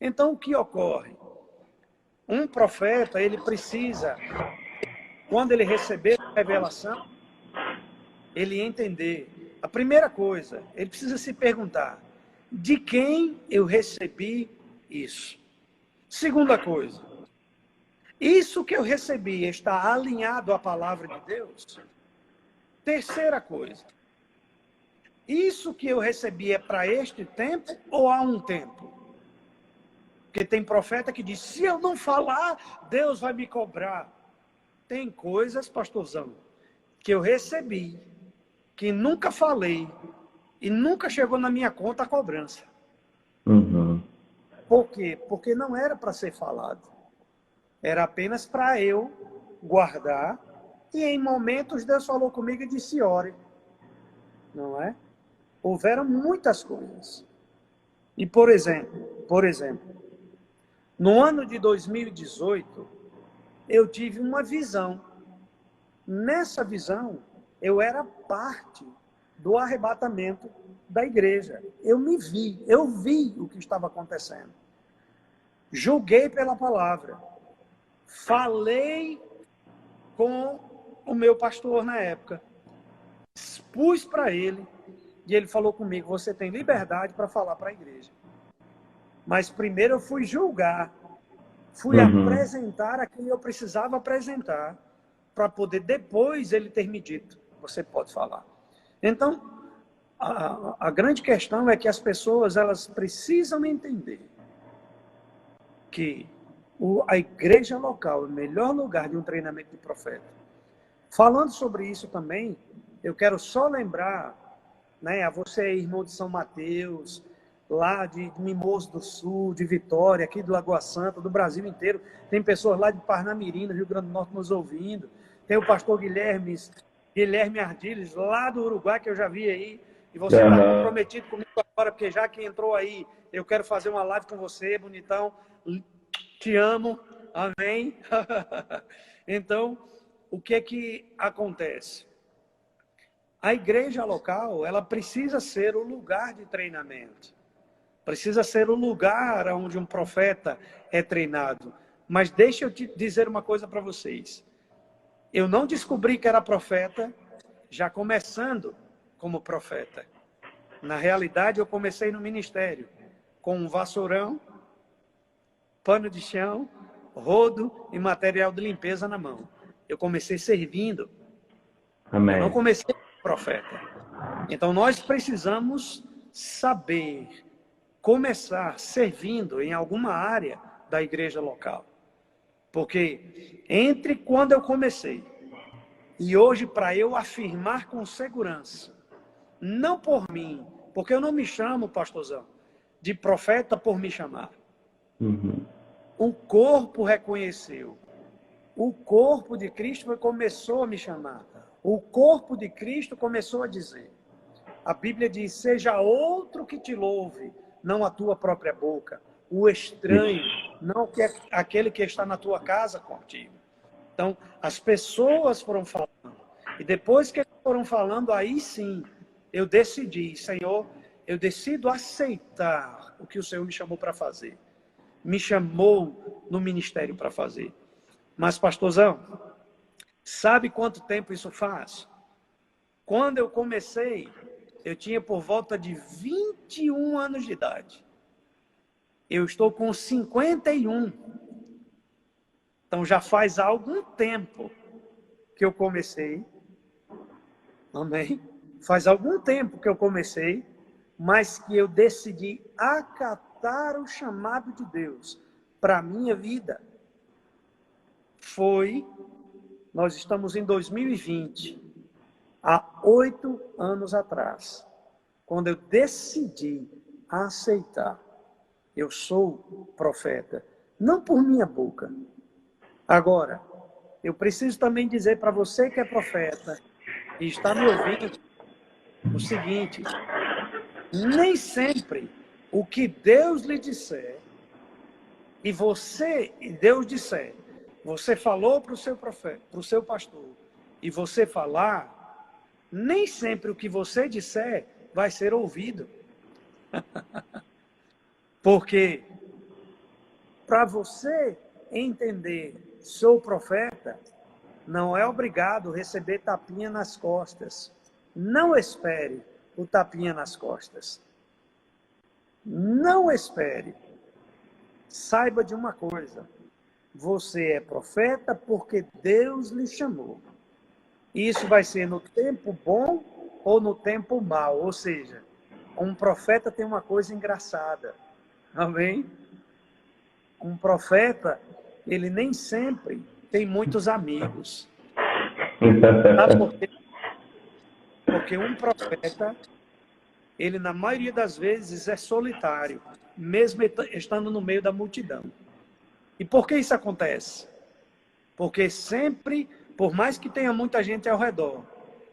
Então o que ocorre? Um profeta, ele precisa, quando ele receber a revelação, ele entender. A primeira coisa, ele precisa se perguntar, de quem eu recebi isso? Segunda coisa, isso que eu recebi está alinhado à palavra de Deus? Terceira coisa, isso que eu recebi é para este tempo ou há um tempo? Porque tem profeta que diz, se eu não falar, Deus vai me cobrar. Tem coisas, pastorzão, que eu recebi, que nunca falei, e nunca chegou na minha conta a cobrança. Por quê? Porque não era para ser falado. Era apenas para eu guardar, e em momentos Deus falou comigo e disse, ore. Não é? Houveram muitas coisas. E, por exemplo, no ano de 2018, eu tive uma visão. Nessa visão, eu era parte do arrebatamento da igreja. Eu vi o que estava acontecendo. Julguei pela palavra. Falei com o meu pastor na época. Expus para ele, e ele falou comigo: você tem liberdade para falar para a igreja. Mas primeiro eu fui julgar, fui apresentar a quem eu precisava apresentar, para poder depois ele ter me dito: você pode falar. Então, a grande questão é que as pessoas, elas precisam entender que a igreja local é o melhor lugar de um treinamento de profeta. Falando sobre isso também, eu quero só lembrar, né, a você, irmão de São Mateus, lá de Mimoso do Sul, de Vitória, aqui do Lagoa Santa, do Brasil inteiro. Tem pessoas lá de Parnamirim, no Rio Grande do Norte, nos ouvindo. Tem o pastor Guilherme Ardiles, lá do Uruguai, que eu já vi aí. E você está comprometido comigo agora, porque já que entrou aí, eu quero fazer uma live com você, bonitão. Te amo. Amém. Então, o que é que acontece? A igreja local, ela precisa ser o lugar de treinamento. Precisa ser o lugar onde um profeta é treinado. Mas deixa eu te dizer uma coisa para vocês. Eu não descobri que era profeta já começando como profeta. Na realidade, eu comecei no ministério com um vassourão, pano de chão, rodo e material de limpeza na mão. Eu comecei servindo. Amém. Eu não comecei como profeta. Então, nós precisamos saber começar servindo em alguma área da igreja local. Porque entre quando eu comecei e hoje, para eu afirmar com segurança, não por mim, porque eu não me chamo, pastorzão, de profeta por me chamar. O corpo reconheceu. O corpo de Cristo começou a me chamar. O corpo de Cristo começou a dizer. A Bíblia diz: seja outro que te louve, não a tua própria boca. O estranho, não aquele que está na tua casa contigo. Então, as pessoas foram falando. E depois que foram falando, aí sim, eu decidi: Senhor, eu decido aceitar o que o Senhor me chamou para fazer. Me chamou no ministério para fazer. Mas, pastorzão, sabe quanto tempo isso faz? Quando eu comecei, eu tinha por volta de 21 anos de idade. Eu estou com 51. Então já faz algum tempo que eu comecei. Amém? Faz algum tempo que eu comecei, mas que eu decidi acatar o chamado de Deus para a minha vida. Nós estamos em 2020, há 8 anos atrás, quando eu decidi aceitar. Eu sou profeta, não por minha boca. Agora, eu preciso também dizer para você que é profeta e está me ouvindo o seguinte: nem sempre o que Deus lhe disser e Deus disser, você falou para o seu profeta, para o seu pastor, e você falar, nem sempre o que você disser vai ser ouvido. Porque para você entender, sou profeta, não é obrigado receber tapinha nas costas. Não espere o tapinha nas costas. Não espere. Saiba de uma coisa: você é profeta porque Deus lhe chamou. Isso vai ser no tempo bom ou no tempo mau. Ou seja, um profeta tem uma coisa engraçada. Amém? Um profeta, ele nem sempre tem muitos amigos. Sabe por quê? Porque um profeta, ele na maioria das vezes é solitário, mesmo estando no meio da multidão. E por que isso acontece? Porque sempre, por mais que tenha muita gente ao redor,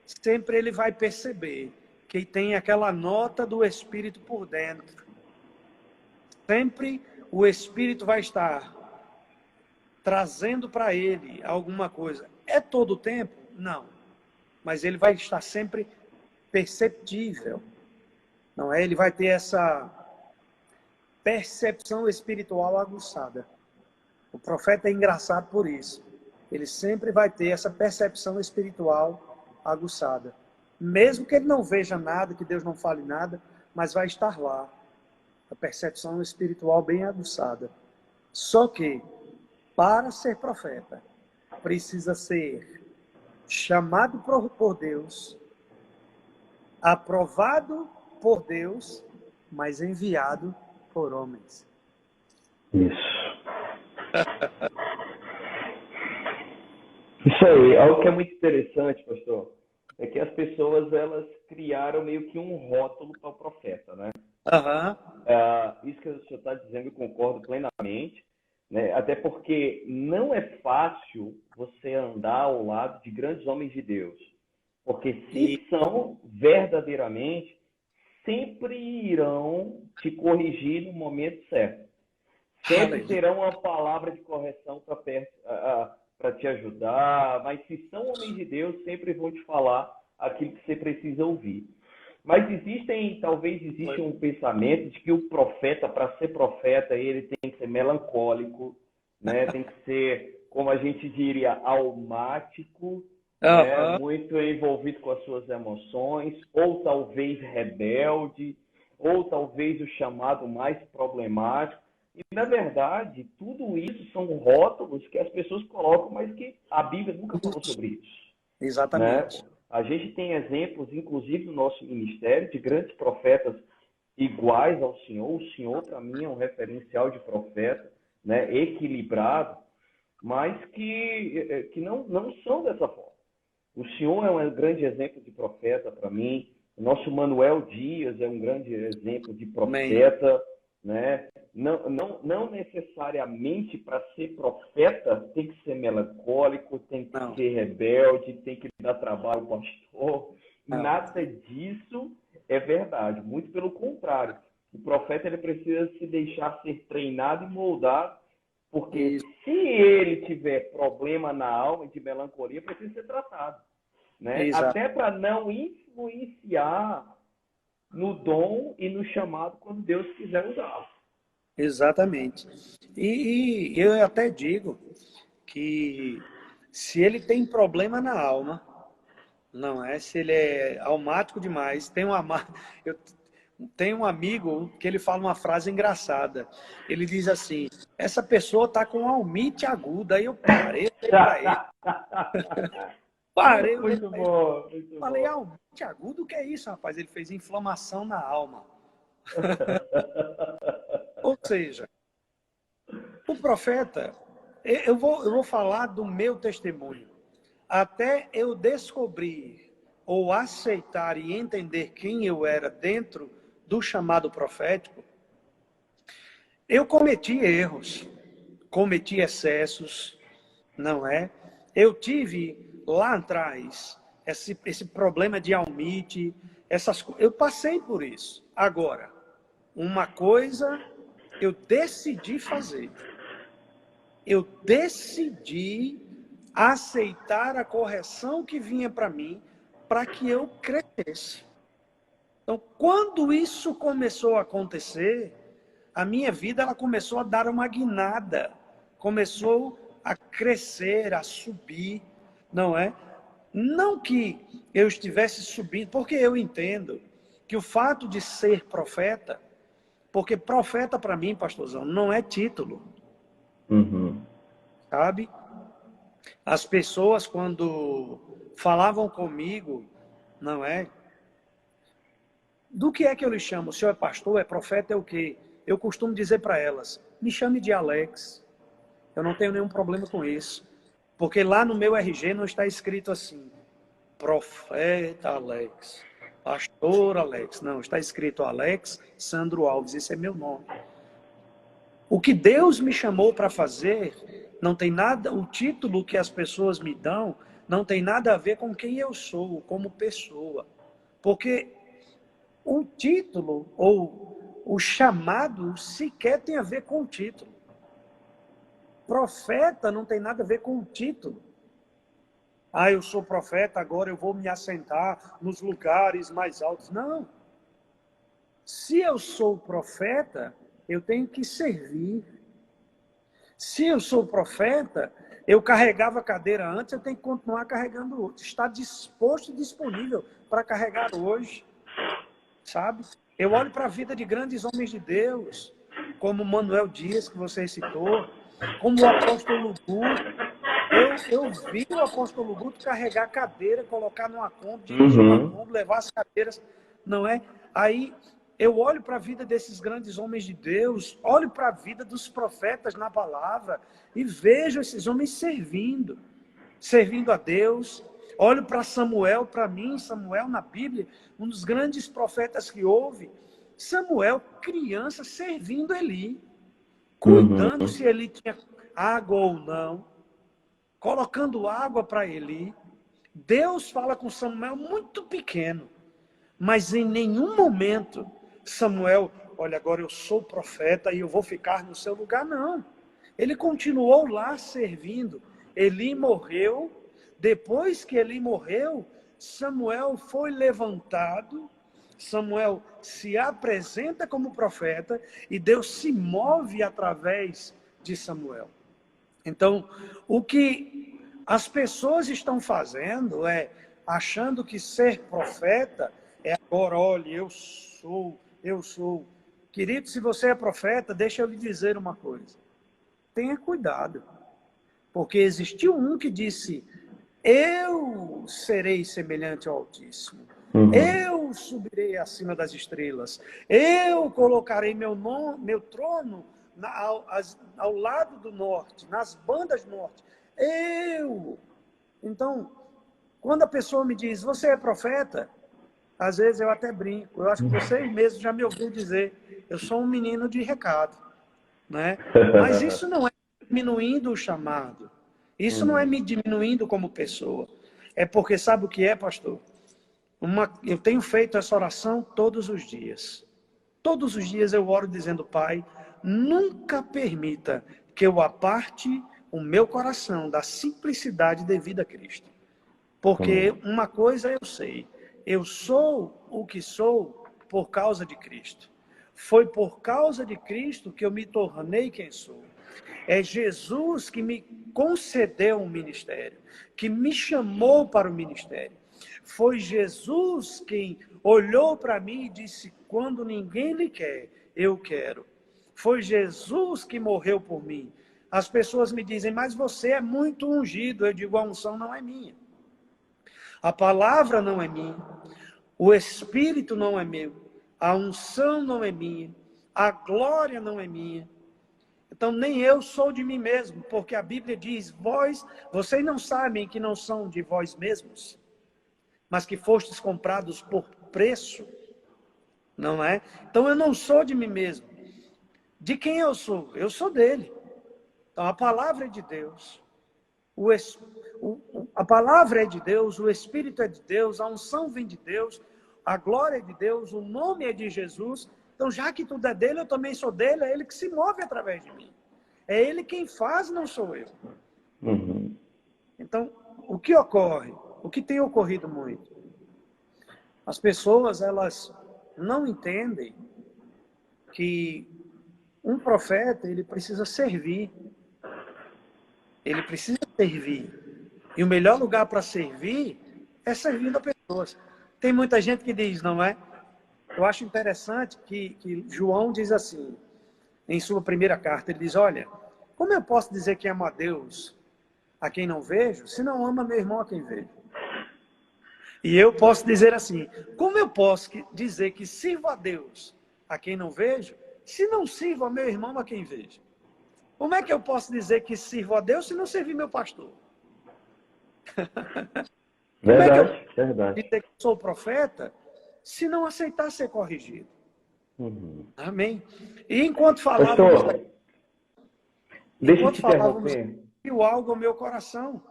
sempre ele vai perceber que tem aquela nota do Espírito por dentro. Sempre o Espírito vai estar trazendo para ele alguma coisa. É todo o tempo? Não. Mas ele vai estar sempre perceptível. Não é? Ele vai ter essa percepção espiritual aguçada. O profeta é engraçado por isso. Ele sempre vai ter essa percepção espiritual aguçada. Mesmo que ele não veja nada, que Deus não fale nada, mas vai estar lá. A percepção espiritual bem aguçada. Só que, para ser profeta, precisa ser chamado por Deus, aprovado por Deus, mas enviado por homens. Isso. Isso aí. Algo que é muito interessante, pastor, é que as pessoas, elas criaram meio que um rótulo para o profeta, né? Isso que o senhor está dizendo, eu concordo plenamente, né? Até porque não é fácil você andar ao lado de grandes homens de Deus, porque se são verdadeiramente, sempre irão te corrigir no momento certo. Sempre terão uma palavra de correção para te ajudar, mas se são homens de Deus, sempre vão te falar aquilo que você precisa ouvir. Mas talvez existe um pensamento de que o profeta, para ser profeta, ele tem que ser melancólico, né? Tem que ser, como a gente diria, almático, né? Muito envolvido com as suas emoções, ou talvez rebelde, ou talvez o chamado mais problemático. E, na verdade, tudo isso são rótulos que as pessoas colocam, mas que a Bíblia nunca falou sobre isso. Exatamente. Né? A gente tem exemplos, inclusive no nosso ministério, de grandes profetas iguais ao Senhor. O Senhor, para mim, é um referencial de profeta, né? Equilibrado, mas que não são dessa forma. O Senhor é um grande exemplo de profeta para mim. O nosso Manuel Dias é um grande exemplo de profeta. Né? Não necessariamente para ser profeta tem que ser melancólico, tem que ser rebelde, tem que dar trabalho ao pastor. Nada disso é verdade. Muito pelo contrário. O profeta ele precisa se deixar ser treinado e moldado, porque se ele tiver problema na alma de melancolia, precisa ser tratado. Né? Até para não influenciar no dom e no chamado quando Deus quiser usá-lo. Exatamente. E eu até digo que se ele tem problema na alma, não é? Se ele é almático demais, eu tenho um amigo que ele fala uma frase engraçada. Ele diz assim: essa pessoa está com almite aguda. Aí eu parei para ele. Parei, muito bom. Falei, almite agudo, o que é isso, rapaz? Ele fez inflamação na alma. Ou seja, o profeta, eu vou falar do meu testemunho. Até eu descobrir ou aceitar e entender quem eu era dentro do chamado profético, eu cometi erros, cometi excessos, não é? Eu tive lá atrás esse problema de almite, eu passei por isso. Agora, uma coisa eu decidi fazer. Eu decidi aceitar a correção que vinha para mim, para que eu crescesse. Então, quando isso começou a acontecer, a minha vida ela começou a dar uma guinada, começou a crescer, a subir, não é? Não que eu estivesse subindo, porque eu entendo que o fato de ser profeta, porque profeta para mim, pastorzão, não é título. Sabe? As pessoas quando falavam comigo, não é? Do que é que eu lhe chamo? O senhor é pastor, é profeta, é o quê? Eu costumo dizer para elas, me chame de Alex. Eu não tenho nenhum problema com isso. Porque lá no meu RG não está escrito assim, profeta Alex, pastor Alex. Não, está escrito Alex Sandro Alves, esse é meu nome. O que Deus me chamou para fazer, não tem nada, o título que as pessoas me dão, não tem nada a ver com quem eu sou, como pessoa. Porque o título ou o chamado sequer tem a ver com o título. Profeta não tem nada a ver com o título. Ah, eu sou profeta, agora eu vou me assentar nos lugares mais altos. Não. Se eu sou profeta, eu tenho que servir. Se eu sou profeta, eu carregava a cadeira antes, eu tenho que continuar carregando hoje. Estar disposto e disponível para carregar hoje. Sabe? Eu olho para a vida de grandes homens de Deus, como Manuel Dias, que você citou, como o apóstolo Guto. Eu vi o apóstolo Guto carregar a cadeira, colocar numa Kombi, dirigir uma Kombi, levar as cadeiras, não é? Aí eu olho para a vida desses grandes homens de Deus, olho para a vida dos profetas na palavra e vejo esses homens servindo a Deus. Olho para Samuel, para mim, Samuel na Bíblia, um dos grandes profetas que houve. Samuel, criança, servindo Eli, cuidando se Eli tinha água ou não, colocando água para Eli. Deus fala com Samuel muito pequeno, mas em nenhum momento Samuel, olha, agora eu sou profeta e eu vou ficar no seu lugar, não. Ele continuou lá servindo. Eli morreu. Depois que Eli morreu, Samuel foi levantado, Samuel se apresenta como profeta e Deus se move através de Samuel. Então, o que as pessoas estão fazendo é achando que ser profeta é agora, olha, eu sou. Querido, se você é profeta, deixa eu lhe dizer uma coisa. Tenha cuidado, porque existiu um que disse: eu serei semelhante ao Altíssimo. Eu subirei acima das estrelas. Eu colocarei meu trono ao lado do norte, nas bandas norte. Então, quando a pessoa me diz, você é profeta? Às vezes eu até brinco. Eu acho que vocês mesmos já me ouviram dizer, eu sou um menino de recado. Né? Mas isso não é diminuindo o chamado. Isso não é me diminuindo como pessoa. É porque, sabe o que é, pastor? Eu tenho feito essa oração todos os dias. Todos os dias eu oro dizendo, Pai, nunca permita que eu aparte o meu coração da simplicidade devida a Cristo. Porque uma coisa eu sei, eu sou o que sou por causa de Cristo. Foi por causa de Cristo que eu me tornei quem sou. É Jesus que me concedeu um ministério, que me chamou para o ministério. Foi Jesus quem olhou para mim e disse, quando ninguém lhe quer, eu quero. Foi Jesus que morreu por mim. As pessoas me dizem, mas você é muito ungido. Eu digo, a unção não é minha. A palavra não é minha. O Espírito não é meu. A unção não é minha. A glória não é minha. Então, nem eu sou de mim mesmo, porque a Bíblia diz, vocês não sabem que não são de vós mesmos, mas que fostes comprados por preço, não é? Então, eu não sou de mim mesmo. De quem eu sou? Eu sou dele. Então, a palavra é de Deus. A palavra é de Deus, o Espírito é de Deus, a unção vem de Deus, a glória é de Deus, o nome é de Jesus. Então, já que tudo é dele, eu também sou dele, é ele que se move através de mim. É ele quem faz, não sou eu. Então, o que ocorre? O que tem ocorrido muito? As pessoas, elas não entendem que um profeta, ele precisa servir. Ele precisa servir. E o melhor lugar para servir é servindo a pessoas. Tem muita gente que diz, não é? Eu acho interessante que João diz assim, em sua primeira carta, ele diz, olha, como eu posso dizer que amo a Deus a quem não vejo, se não ama meu irmão a quem vejo? E eu posso dizer assim, como eu posso dizer que sirvo a Deus a quem não vejo, se não sirvo a meu irmão a quem vejo? Como é que eu posso dizer que sirvo a Deus se não servir meu pastor? Como é que eu posso dizer que sou profeta se não aceitar ser corrigido? Amém. E enquanto falávamos... Pastor, deixa eu te interromper. Viu algo ao meu coração,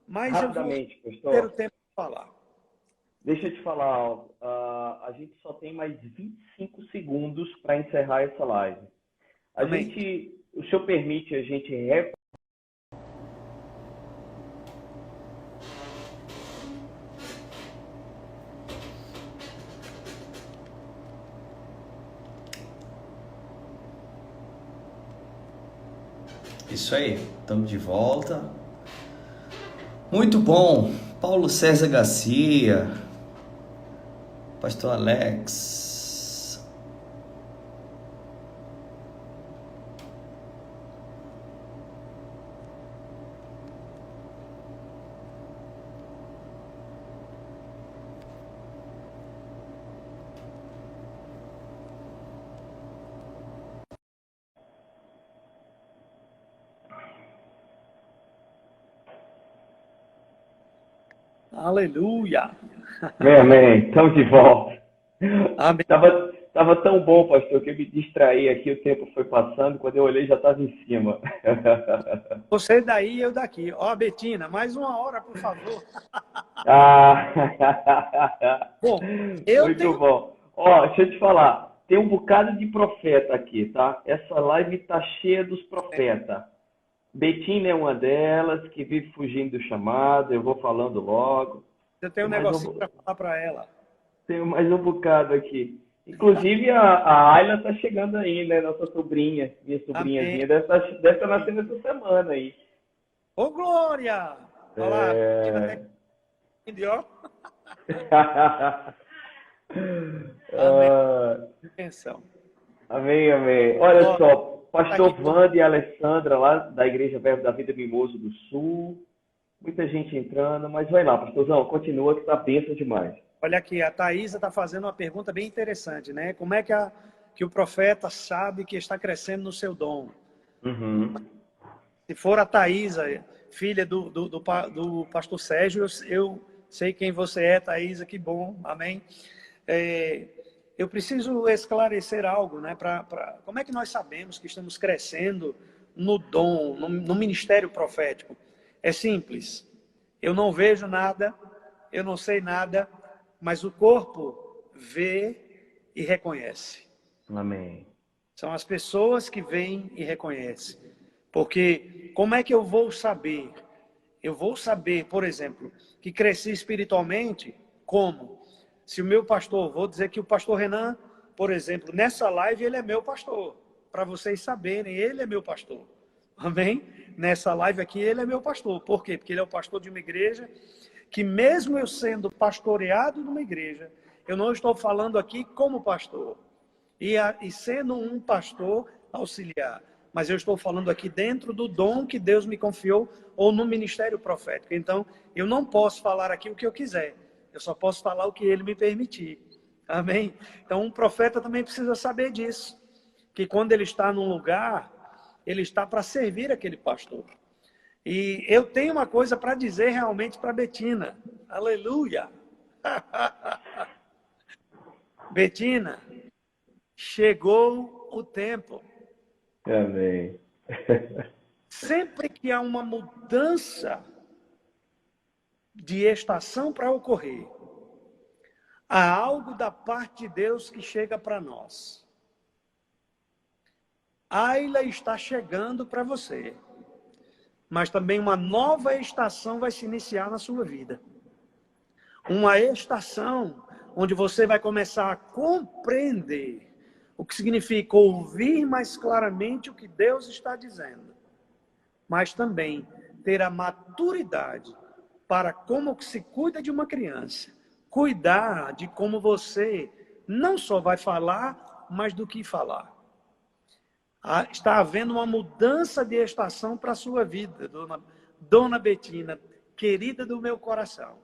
mas Rapidamente, eu vou ter o tempo de falar. Deixa eu te falar algo. A gente só tem mais 25 segundos para encerrar essa live. O senhor permite a gente Isso aí, estamos de volta. Muito bom. Paulo César Garcia, Pastor Alex. Aleluia! Amém. Estamos de volta. Amém. Tava tão bom, pastor, que eu me distraí aqui, o tempo foi passando, quando eu olhei já estava em cima. Você daí, eu daqui. Ó, Betina, mais uma hora, por favor. Bom, Muito bom. Ó, deixa eu te falar, tem um bocado de profeta aqui, tá? Essa live tá cheia dos profetas. Betina é uma delas, que vive fugindo do chamado, eu vou falando logo. Eu tenho um negocinho para falar para ela. Tenho mais um bocado aqui. Inclusive, a Ayla tá chegando aí, né? Nossa sobrinha, minha sobrinhazinha, deve estar nascendo essa semana aí. Ô, Glória! Olha lá, Amém, amém. Olha só, pastor Wanda e Alessandra lá da Igreja Verbo da Vida Mimoso do Sul. Muita gente entrando, mas vai lá, pastorzão, continua que tá bênção demais. Olha aqui, a Thaisa está fazendo uma pergunta bem interessante, né? Como é que o profeta sabe que está crescendo no seu dom? Uhum. Se for a Thaisa, filha do pastor Sérgio, eu sei quem você é, Thaisa, que bom, amém? Eu preciso esclarecer algo, né? Como é que nós sabemos que estamos crescendo no dom, no ministério profético? É simples. Eu não vejo nada, eu não sei nada, mas o corpo vê e reconhece. Amém. São as pessoas que veem e reconhecem. Porque como é que eu vou saber? Eu vou saber, por exemplo, que cresci espiritualmente, como? Se o meu pastor, vou dizer que o pastor Renan, por exemplo, nessa live ele é meu pastor. Para vocês saberem, ele é meu pastor. Amém? Nessa live aqui ele é meu pastor. Por quê? Porque ele é o pastor de uma igreja que mesmo eu sendo pastoreado numa igreja, eu não estou falando aqui como pastor. E sendo um pastor auxiliar. Mas eu estou falando aqui dentro do dom que Deus me confiou ou no ministério profético. Então, eu não posso falar aqui o que eu quiser. Eu só posso falar o que ele me permitir. Amém? Então, um profeta também precisa saber disso. Que quando ele está num lugar, ele está para servir aquele pastor. E eu tenho uma coisa para dizer realmente para Betina. Aleluia! Betina, chegou o tempo. Amém. Sempre que há uma mudança de estação para ocorrer, há algo da parte de Deus que chega para nós. Ayla está chegando para você, mas também uma nova estação vai se iniciar na sua vida. Uma estação onde você vai começar a compreender o que significa ouvir mais claramente o que Deus está dizendo, mas também ter a maturidade para como se cuida de uma criança, cuidar de como você não só vai falar, mas do que falar. Está havendo uma mudança de estação para a sua vida, dona Betina, querida do meu coração.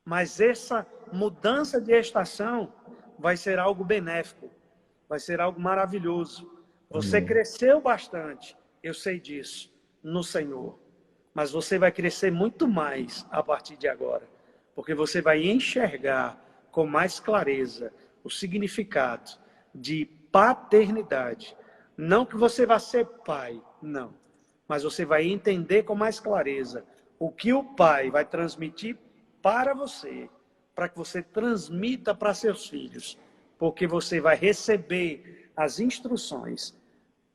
Mas essa mudança de estação vai ser algo benéfico, vai ser algo maravilhoso. Você cresceu bastante, eu sei disso, no Senhor. Mas você vai crescer muito mais a partir de agora, porque você vai enxergar com mais clareza o significado de paternidade. Não que você vá ser pai, não. Mas você vai entender com mais clareza o que o pai vai transmitir para você, para que você transmita para seus filhos. Porque você vai receber as instruções,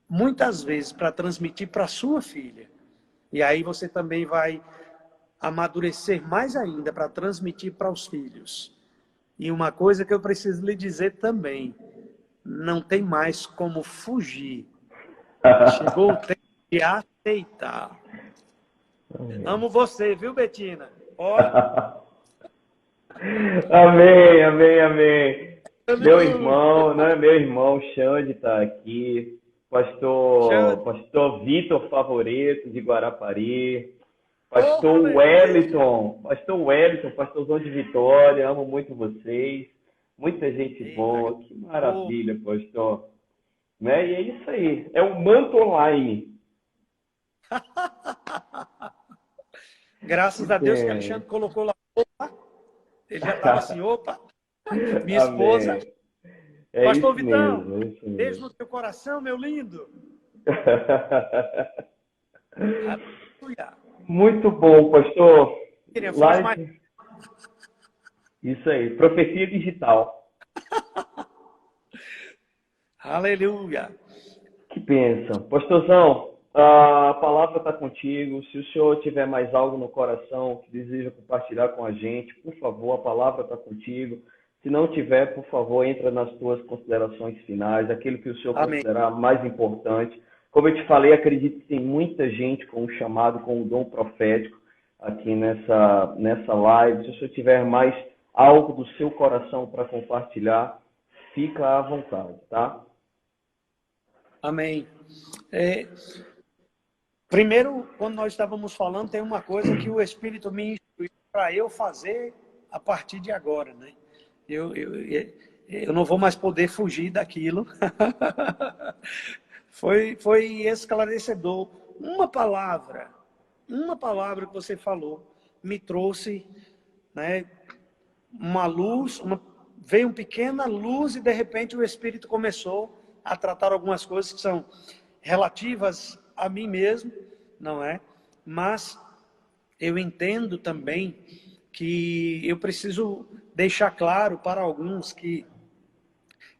muitas vezes, para transmitir para sua filha. E aí você também vai amadurecer mais ainda para transmitir para os filhos. E uma coisa que eu preciso lhe dizer também, não tem mais como fugir. Chegou o tempo e aceitar. Amém. Amo você, viu, Betina? Ó, Amém, amém, amém. Meu aleluia. irmão, né? Meu irmão Xande está aqui. Xande. Pastor Vitor Favoreto, de Guarapari. Oh, aleluia. Pastor Wellington, pastorzão de Vitória. Amo muito vocês. Muita gente Eita, boa. Que oh, maravilha, pastor. Né? E é isso aí. É o Manto Online. Que graças a Deus que bem. Alexandre colocou lá. Opa, ele já estava assim, opa, minha esposa. Amém. É Pastor isso Vitão, mesmo, é isso beijo mesmo. no teu coração, meu lindo. Aleluia. Muito bom, pastor. Queria, faz mais. Live. Isso aí, profecia digital. Aleluia. Que bênção. Pastorzão, a palavra está contigo. Se o senhor tiver mais algo no coração que deseja compartilhar com a gente, por favor, a palavra está contigo. Se não tiver, por favor, entra nas tuas considerações finais, aquilo que o senhor Amém. considerar mais importante. Como eu te falei, acredito que tem muita gente com o chamado, com o dom profético aqui nessa live. Se o senhor tiver mais algo do seu coração para compartilhar, fica à vontade, tá? Amém. Primeiro, quando nós estávamos falando, tem uma coisa que o Espírito me instruiu para eu fazer a partir de agora, né? Eu não vou mais poder fugir daquilo. Foi esclarecedor. Uma palavra que você falou me trouxe, né, uma luz, veio uma pequena luz e de repente o Espírito começou a tratar algumas coisas que são relativas a mim mesmo, não é? Mas eu entendo também que eu preciso deixar claro para alguns que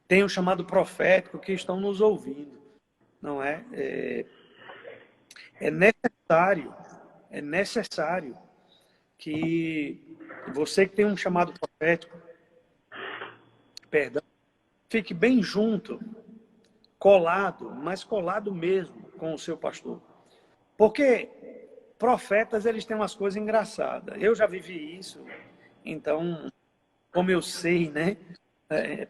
têm o chamado profético, que estão nos ouvindo, não é? É necessário que você que tem um chamado profético, perdão, fique bem junto, colado, mas colado mesmo com o seu pastor. Porque profetas, eles têm umas coisas engraçadas. Eu já vivi isso, então, como eu sei, né?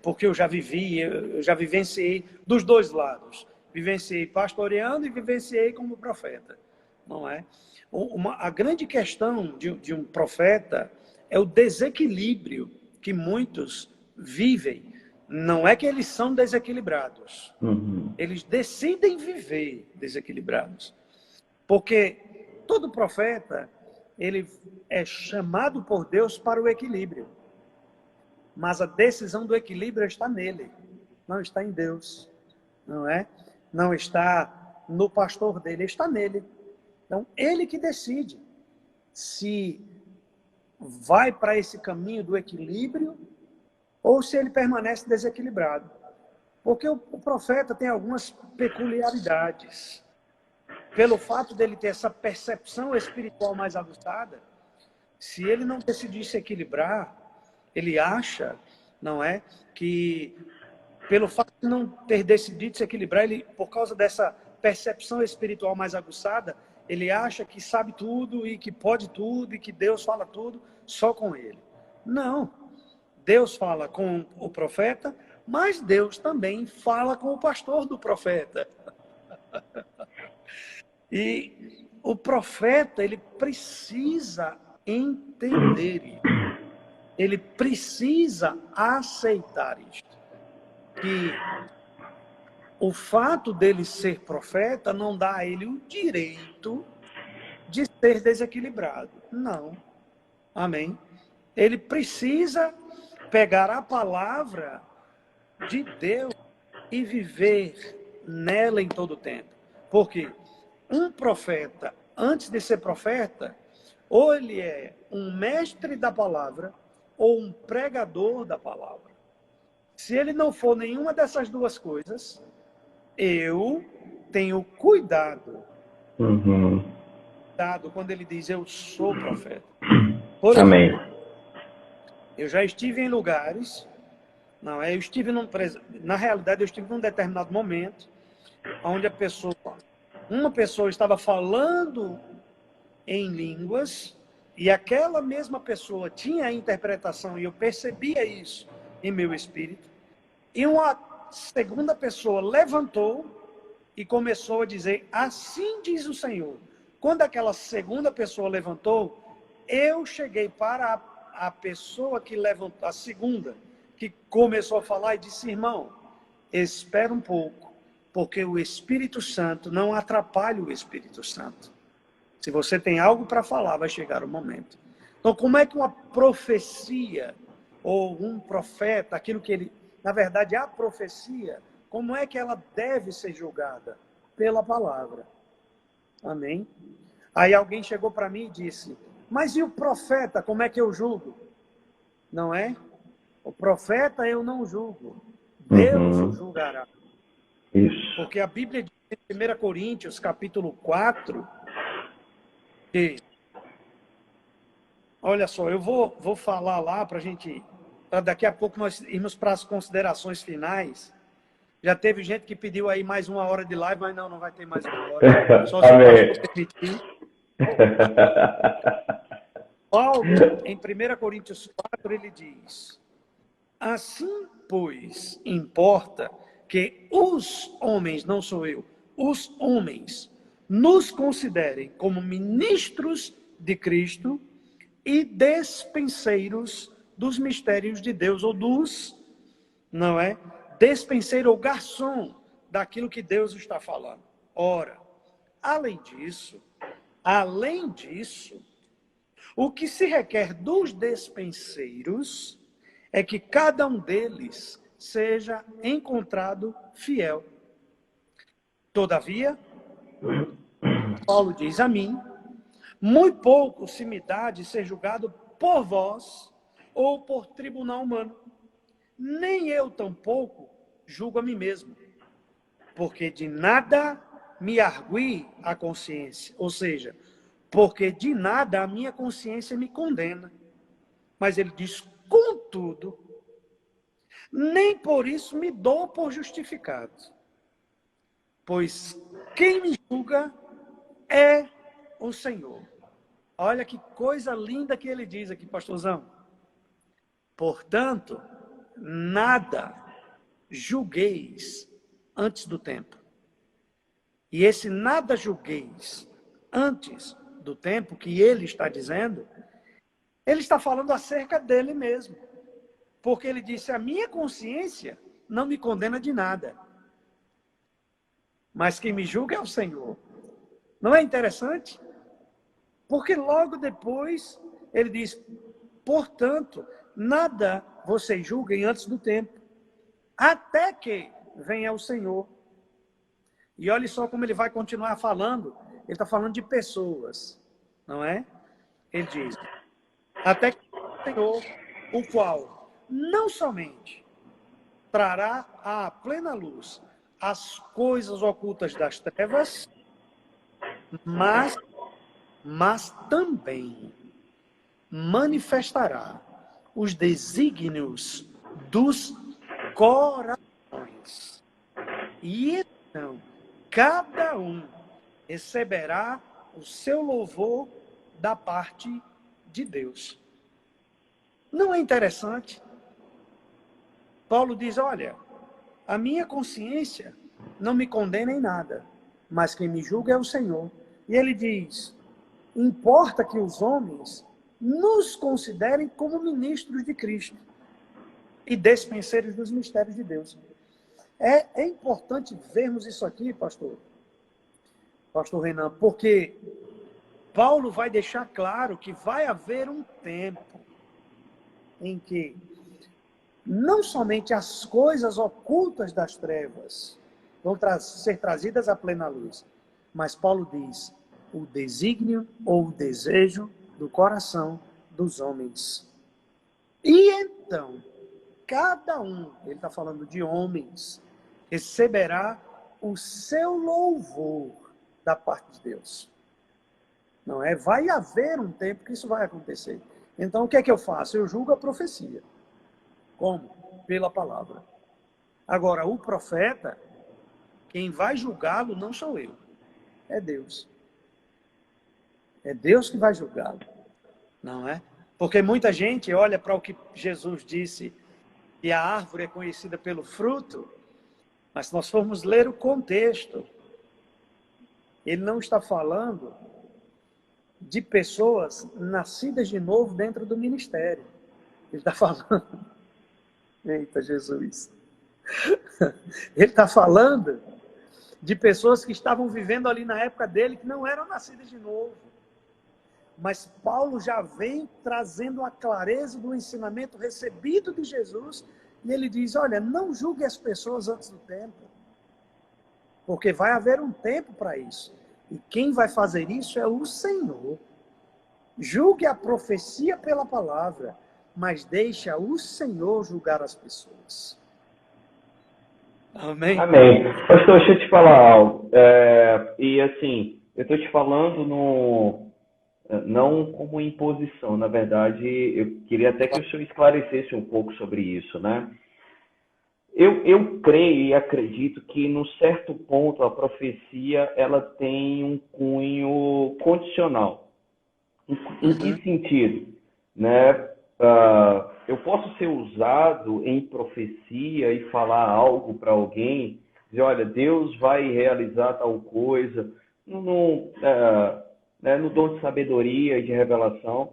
Porque eu já vivenciei dos dois lados. Vivenciei pastoreando e vivenciei como profeta, não é? A grande questão de um profeta é o desequilíbrio que muitos vivem. Não é que eles são desequilibrados. Uhum. Eles decidem viver desequilibrados. Porque todo profeta, ele é chamado por Deus para o equilíbrio. Mas a decisão do equilíbrio está nele, não está em Deus, não é? Não está no pastor dele, está nele. Então, ele que decide se vai para esse caminho do equilíbrio ou se ele permanece desequilibrado. Porque o profeta tem algumas peculiaridades. Pelo fato dele ter essa percepção espiritual mais aguçada, se ele não decidir se equilibrar, ele acha, não é, que pelo fato de não ter decidido se equilibrar, ele, por causa dessa percepção espiritual mais aguçada, ele acha que sabe tudo e que pode tudo e que Deus fala tudo só com ele. Não. Deus fala com o profeta, mas Deus também fala com o pastor do profeta. E o profeta, ele precisa entender isso. Ele precisa aceitar isto. Que o fato dele ser profeta não dá a ele o direito de ser desequilibrado. Não. Amém? Ele precisa pegar a palavra de Deus e viver nela em todo o tempo. Porque um profeta, antes de ser profeta, ou ele é um mestre da palavra, ou um pregador da palavra. Se ele não for nenhuma dessas duas coisas, eu tenho cuidado. Uhum. Cuidado quando ele diz, eu sou profeta. Por exemplo, Amém. eu já estive em lugares, não é? Na realidade, eu estive num determinado momento, onde a pessoa uma pessoa estava falando em línguas e aquela mesma pessoa tinha a interpretação, e eu percebia isso em meu espírito, e uma segunda pessoa levantou e começou a dizer, assim diz o Senhor. Quando aquela segunda pessoa levantou, eu cheguei para a pessoa que levantou, a segunda, que começou a falar e disse, irmão, espera um pouco, porque o Espírito Santo não atrapalha o Espírito Santo. Se você tem algo para falar, vai chegar o momento. Então, como é que uma profecia, ou um profeta, aquilo que ele... Na verdade, a profecia, como é que ela deve ser julgada? Pela palavra. Amém? Aí alguém chegou para mim e disse, mas e o profeta, como é que eu julgo? Não é? O profeta eu não julgo. Deus o julgará. Isso. Porque a Bíblia diz em 1 Coríntios, capítulo 4, que... Olha só, eu vou falar lá para a gente... Para daqui a pouco nós irmos para as considerações finais. Já teve gente que pediu aí mais 1 hora de live, mas não vai ter mais 1 hora. Só se o pastor permitir. Paulo, em 1 Coríntios 4, ele diz, assim, pois, importa que os homens, não sou eu, os homens, nos considerem como ministros de Cristo e despenseiros dos mistérios de Deus, ou dos, não é? Despenseiro ou garçom daquilo que Deus está falando. Ora, além disso, o que se requer dos despenseiros é que cada um deles seja encontrado fiel. Todavia, Paulo diz a mim, muito pouco se me dá de ser julgado por vós ou por tribunal humano. Nem eu tampouco julgo a mim mesmo, porque de nada me argui a consciência, ou seja, porque de nada a minha consciência me condena. Mas ele diz, contudo, nem por isso me dou por justificado, pois quem me julga é o Senhor. Olha que coisa linda que ele diz aqui, pastorzão. Portanto, nada julgueis antes do tempo. E esse nada julgueis antes do tempo que ele está dizendo, ele está falando acerca dele mesmo. Porque ele disse, a minha consciência não me condena de nada. Mas quem me julga é o Senhor. Não é interessante? Porque logo depois ele diz, portanto, nada vocês julguem antes do tempo, até que venha o Senhor. E olhe só como ele vai continuar falando. Ele está falando de pessoas, não é? Ele diz, até que o Senhor, o qual não somente trará à plena luz as coisas ocultas das trevas, mas também manifestará os desígnios dos corações. E então, cada um receberá o seu louvor da parte de Deus. Não é interessante? Paulo diz, olha, a minha consciência não me condena em nada, mas quem me julga é o Senhor. E ele diz, importa que os homens nos considerem como ministros de Cristo e despenseiros dos mistérios de Deus. É importante vermos isso aqui, pastor Renan, porque Paulo vai deixar claro que vai haver um tempo em que não somente as coisas ocultas das trevas vão ser trazidas à plena luz, mas Paulo diz, o desígnio ou o desejo do coração dos homens. E então, cada um, ele está falando de homens, receberá o seu louvor da parte de Deus. Não é? Vai haver um tempo que isso vai acontecer. Então, o que é que eu faço? Eu julgo a profecia. Como? Pela palavra. Agora, o profeta, quem vai julgá-lo não sou eu. é Deus. É Deus que vai julgá-lo, não é? Porque muita gente olha para o que Jesus disse, que a árvore é conhecida pelo fruto, mas se nós formos ler o contexto, ele não está falando de pessoas nascidas de novo dentro do ministério. Ele está falando... Eita, Jesus! Ele está falando de pessoas que estavam vivendo ali na época dele, que não eram nascidas de novo. Mas Paulo já vem trazendo a clareza do ensinamento recebido de Jesus, e ele diz, olha, não julgue as pessoas antes do tempo, porque vai haver um tempo para isso. E quem vai fazer isso é o Senhor. Julgue a profecia pela palavra, mas deixa o Senhor julgar as pessoas. Amém? Amém. Pastor, deixa eu te falar algo. E assim, eu estou te falando não como imposição. Na verdade, eu queria até que o senhor esclarecesse um pouco sobre isso, né? Eu creio e acredito que, num certo ponto, a profecia ela tem um cunho condicional. Em que sentido? Né? Eu posso ser usado em profecia e falar algo para alguém, dizer, olha, Deus vai realizar tal coisa, no dom de sabedoria e de revelação,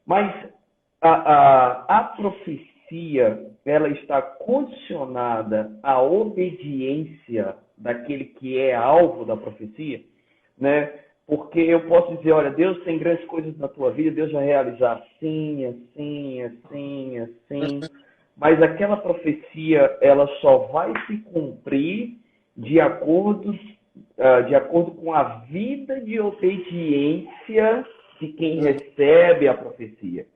mas a profecia ela está condicionada à obediência daquele que é alvo da profecia, né? Porque eu posso dizer, olha, Deus tem grandes coisas na tua vida, Deus vai realizar assim, assim, assim, assim. Mas aquela profecia, ela só vai se cumprir de acordo com a vida de obediência de quem recebe a profecia.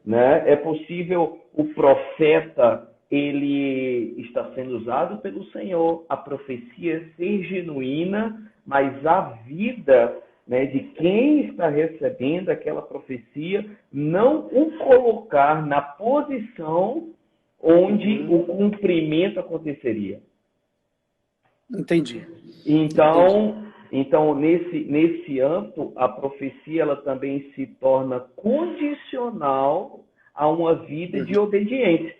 Né? É possível o profeta, ele está sendo usado pelo Senhor, a profecia ser genuína, mas a vida, né, de quem está recebendo aquela profecia não o colocar na posição onde o cumprimento aconteceria. Entendi. Então nesse âmbito, a profecia ela também se torna condicional a uma vida de obediência.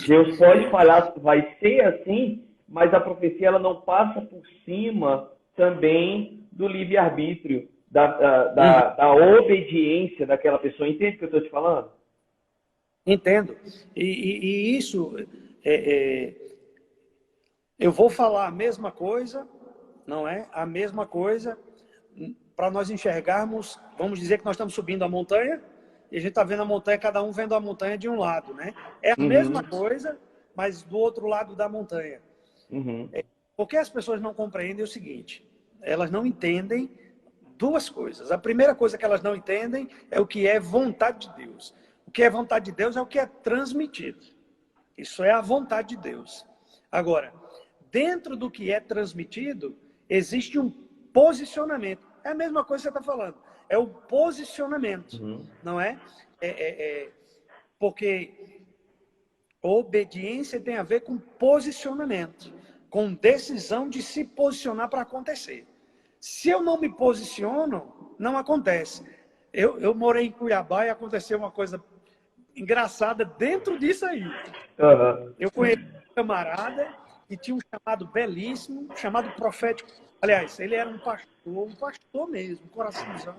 Deus pode falar, vai ser assim, mas a profecia ela não passa por cima também do livre-arbítrio, da obediência daquela pessoa. Entende o que eu estou te falando? Entendo. E isso, eu vou falar a mesma coisa, não é? A mesma coisa, para nós enxergarmos, vamos dizer que nós estamos subindo a montanha, e a gente está vendo a montanha, cada um vendo a montanha de um lado, né? É a mesma coisa, mas do outro lado da montanha. Porque as pessoas não compreendem o seguinte, elas não entendem duas coisas. A primeira coisa que elas não entendem é o que é vontade de Deus. O que é vontade de Deus é o que é transmitido. Isso é a vontade de Deus. Agora, dentro do que é transmitido, existe um posicionamento. É a mesma coisa que você está falando. É o posicionamento, não é? Porque obediência tem a ver com posicionamento, com decisão de se posicionar para acontecer. Se eu não me posiciono, não acontece. Eu morei em Cuiabá e aconteceu uma coisa engraçada dentro disso aí. Eu conheci um camarada que tinha um chamado belíssimo, chamado profético. Aliás, ele era um pastor mesmo, um coraçãozão,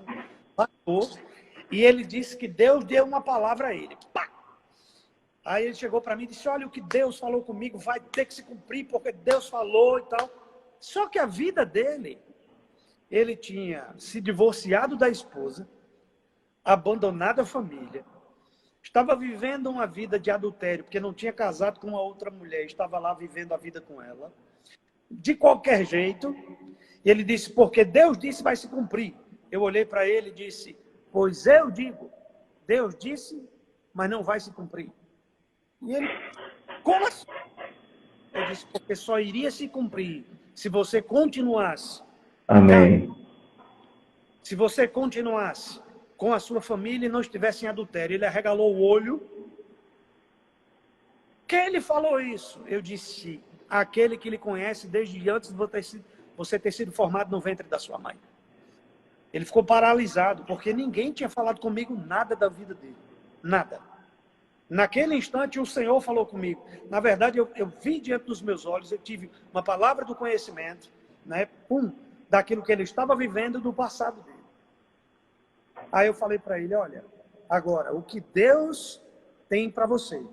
pastor. E ele disse que Deus deu uma palavra a ele. Pá! Aí ele chegou para mim e disse, olha, o que Deus falou comigo vai ter que se cumprir, porque Deus falou e tal. Só que a vida dele, ele tinha se divorciado da esposa, abandonado a família, estava vivendo uma vida de adultério, porque não tinha casado com uma outra mulher, estava lá vivendo a vida com ela, de qualquer jeito. E ele disse, porque Deus disse vai se cumprir. Eu olhei para ele e disse, pois eu digo, Deus disse, mas não vai se cumprir. E ele, como assim? Eu disse, porque só iria se cumprir se você continuasse. Amém. Se você continuasse com a sua família e não estivesse em adultério. Ele arregalou o olho. Quem ele falou isso? Eu disse, aquele que lhe conhece desde antes de você ter sido formado no ventre da sua mãe. Ele ficou paralisado, porque ninguém tinha falado comigo nada da vida dele. Nada. Naquele instante, o Senhor falou comigo. Na verdade, eu vi diante dos meus olhos, eu tive uma palavra do conhecimento, né, daquilo que ele estava vivendo do passado dele. Aí eu falei para ele, olha, agora, o que Deus tem para você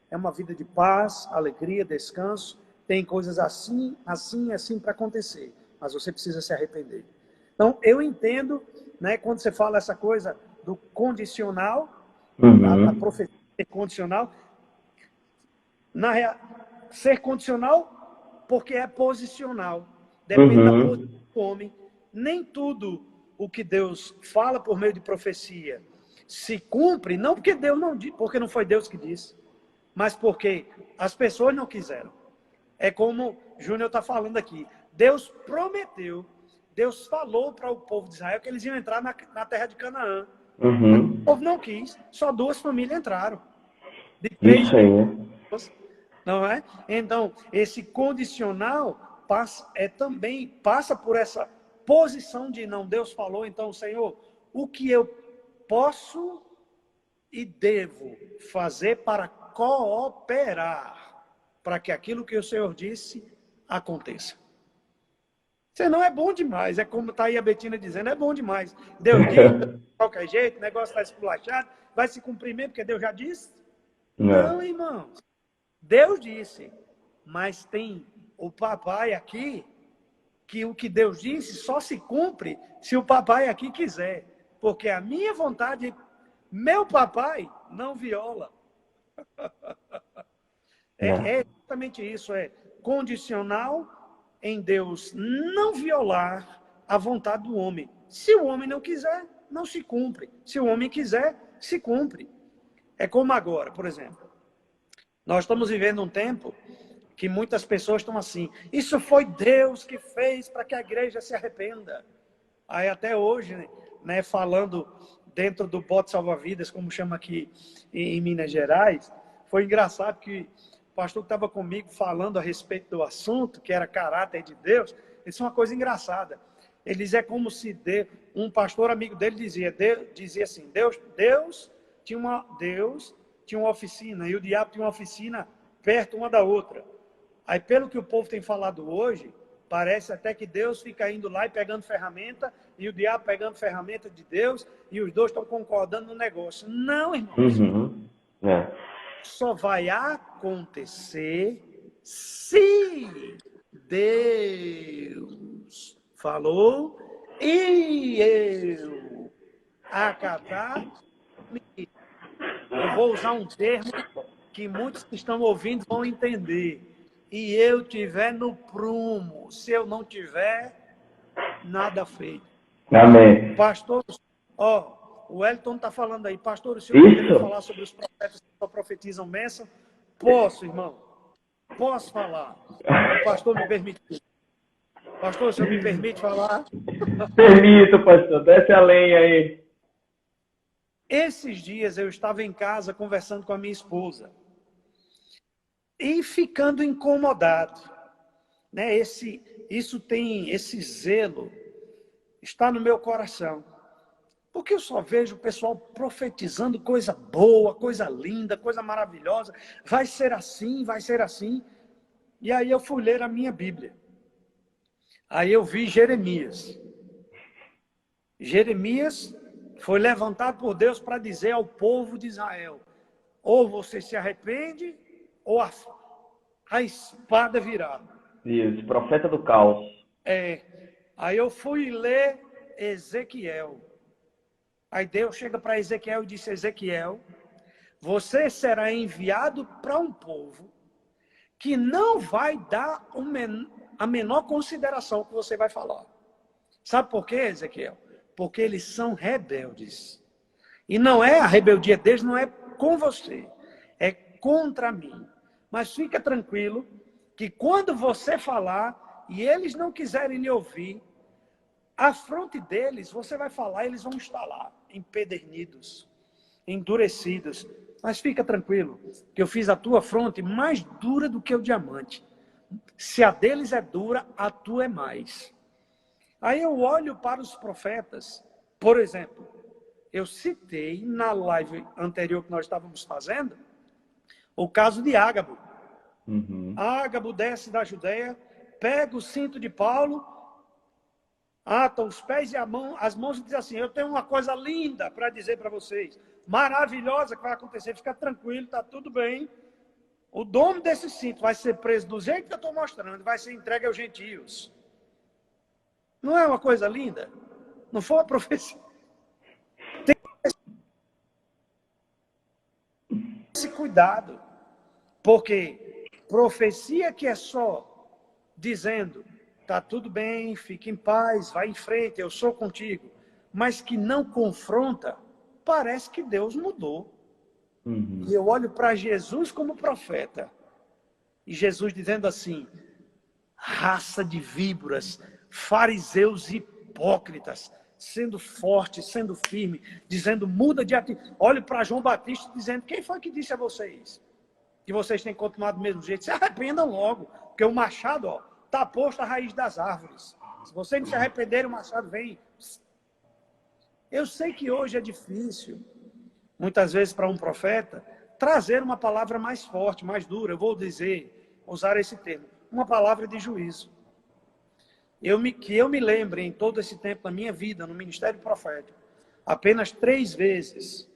é uma vida de paz, alegria, descanso, tem coisas assim, assim, assim para acontecer, mas você precisa se arrepender. Então, eu entendo, né, quando você fala essa coisa do condicional, a profecia condicional, ser condicional porque é posicional. Depende da posição do homem. Nem tudo o que Deus fala por meio de profecia se cumpre, não porque Deus não disse, porque não foi Deus que disse, mas porque as pessoas não quiseram. É como o Júnior está falando aqui. Deus prometeu, Deus falou para o povo de Israel que eles iam entrar na terra de Canaã. O povo não quis, só 2 famílias entraram. De 3 Isso aí. Não é? Então, esse condicional também passa por essa posição de não, Deus falou, então, Senhor, o que eu posso e devo fazer para cooperar para que aquilo que o Senhor disse aconteça? Senão é bom demais, é como está aí a Betina dizendo, é bom demais. Deus diz, de qualquer jeito, o negócio está esculachado, vai se cumprir mesmo, porque Deus já disse? Não, irmãos. Deus disse, mas tem o papai aqui, que o que Deus disse só se cumpre se o papai aqui quiser. Porque a minha vontade, meu papai não viola. É exatamente isso, é condicional em Deus não violar a vontade do homem. Se o homem não quiser, não se cumpre. Se o homem quiser, se cumpre. É como agora, por exemplo. Nós estamos vivendo um tempo que muitas pessoas estão assim. Isso foi Deus que fez para que a igreja se arrependa. Aí até hoje, né, falando dentro do bote salva-vidas, como chama aqui em Minas Gerais, foi engraçado que o pastor que estava comigo falando a respeito do assunto, que era caráter de Deus, isso é uma coisa engraçada. Ele diz, é como se um pastor amigo dele dizia assim, Deus tinha uma oficina e o diabo tinha uma oficina perto uma da outra. Aí, pelo que o povo tem falado hoje, parece até que Deus fica indo lá e pegando ferramenta e o diabo pegando ferramenta de Deus e os dois estão concordando no negócio. Não, irmãos. Só vai acontecer se Deus falou e eu acatar. Eu vou usar um termo que muitos que estão ouvindo vão entender. E eu tiver no prumo. Se eu não tiver, nada feito. Amém. Pastor, o Wellington está falando aí. Pastor, o senhor poderia falar sobre os profetas que só profetizam bênção? Posso, irmão. Posso falar. O pastor me permitiu. Pastor, o senhor me permite falar? Permito, pastor. Desce a lenha aí. Esses dias eu estava em casa conversando com a minha esposa e ficando incomodado, né? Esse zelo está no meu coração, porque eu só vejo o pessoal profetizando coisa boa, coisa linda, coisa maravilhosa, vai ser assim, vai ser assim. E aí eu fui ler a minha Bíblia. Aí eu vi Jeremias. Jeremias foi levantado por Deus para dizer ao povo de Israel, ou você se arrepende, ou a espada virá. Isso, profeta do caos. Aí eu fui ler Ezequiel. Aí Deus chega para Ezequiel e disse, Ezequiel, você será enviado para um povo que não vai dar a menor consideração que você vai falar. Sabe por quê, Ezequiel? Porque eles são rebeldes. E não é a rebeldia deles, não é com você, é contra mim. Mas fica tranquilo que quando você falar e eles não quiserem lhe ouvir, à fronte deles você vai falar, eles vão estar lá, empedernidos, endurecidos. Mas fica tranquilo, que eu fiz a tua fronte mais dura do que o diamante. Se a deles é dura, a tua é mais. Aí eu olho para os profetas, por exemplo, eu citei na live anterior que nós estávamos fazendo, o caso de Ágabo. Ágabo desce da Judeia, pega o cinto de Paulo, ata os pés e as mãos e diz assim, eu tenho uma coisa linda para dizer para vocês, maravilhosa que vai acontecer, fica tranquilo, está tudo bem. O dono desse cinto vai ser preso do jeito que eu estou mostrando, vai ser entregue aos gentios. Não é uma coisa linda? Não foi uma profecia? Tem esse cuidado, porque profecia que é só dizendo, tá tudo bem, fique em paz, vai em frente, eu sou contigo, mas que não confronta, parece que Deus mudou. E eu olho para Jesus como profeta, e Jesus dizendo assim, raça de víboras, fariseus hipócritas, sendo forte, sendo firme, dizendo, muda de atitude. Olho para João Batista dizendo, quem foi que disse a vocês? Que vocês têm continuado do mesmo jeito? Se arrependam logo, porque o machado está posto à raiz das árvores. Se vocês não se arrependerem, o machado vem. Eu sei que hoje é difícil, muitas vezes para um profeta, trazer uma palavra mais forte, mais dura. Eu vou usar esse termo, uma palavra de juízo. Que eu me lembre em todo esse tempo da minha vida, no ministério profético, apenas 3 vezes,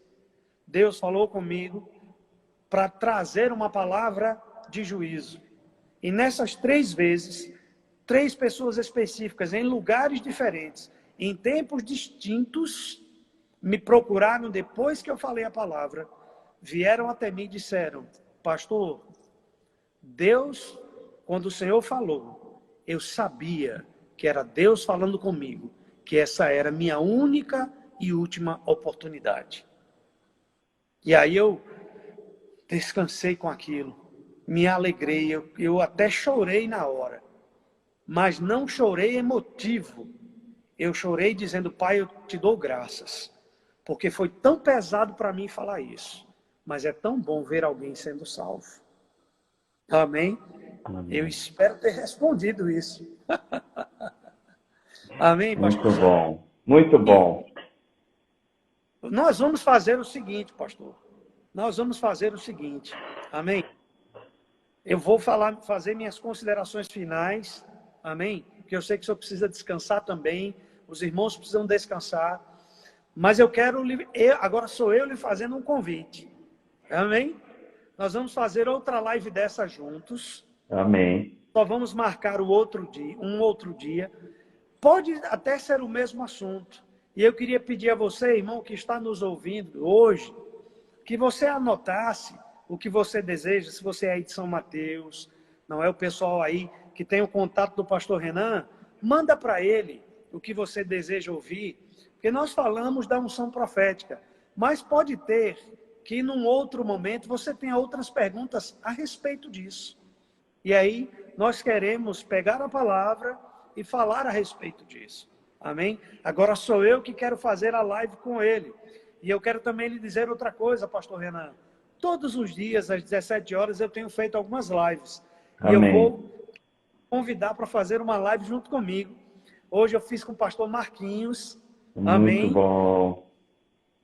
Deus falou comigo para trazer uma palavra de juízo. E nessas 3 vezes, 3 pessoas específicas, em lugares diferentes, em tempos distintos, me procuraram depois que eu falei a palavra, vieram até mim e disseram, pastor, Deus, quando o Senhor falou, eu sabia que era Deus falando comigo, que essa era a minha única e última oportunidade. E aí eu descansei com aquilo, me alegrei, eu até chorei na hora, mas não chorei emotivo, eu chorei dizendo, Pai, eu te dou graças, porque foi tão pesado para mim falar isso, mas é tão bom ver alguém sendo salvo. Amém? Amém. Eu espero ter respondido isso. Amém, pastor? Muito bom, muito bom. Nós vamos fazer o seguinte, pastor. Nós vamos fazer o seguinte. Amém? Eu vou fazer minhas considerações finais. Amém? Porque eu sei que o senhor precisa descansar também. Os irmãos precisam descansar. Mas eu quero... agora sou eu lhe fazendo um convite. Amém? Nós vamos fazer outra live dessa juntos. Amém. Só vamos marcar um outro dia. Pode até ser o mesmo assunto. E eu queria pedir a você, irmão, que está nos ouvindo hoje, que você anotasse o que você deseja, se você é aí de São Mateus, não é o pessoal aí que tem o contato do pastor Renan, manda para ele o que você deseja ouvir, porque nós falamos da unção profética, mas pode ter que num outro momento você tenha outras perguntas a respeito disso. E aí nós queremos pegar a palavra e falar a respeito disso. Amém? Agora sou eu que quero fazer a live com ele. E eu quero também lhe dizer outra coisa, pastor Renan. Todos os dias, às 17 horas, eu tenho feito algumas lives. Amém. E eu vou convidar para fazer uma live junto comigo. Hoje eu fiz com o pastor Marquinhos. Amém? Muito bom.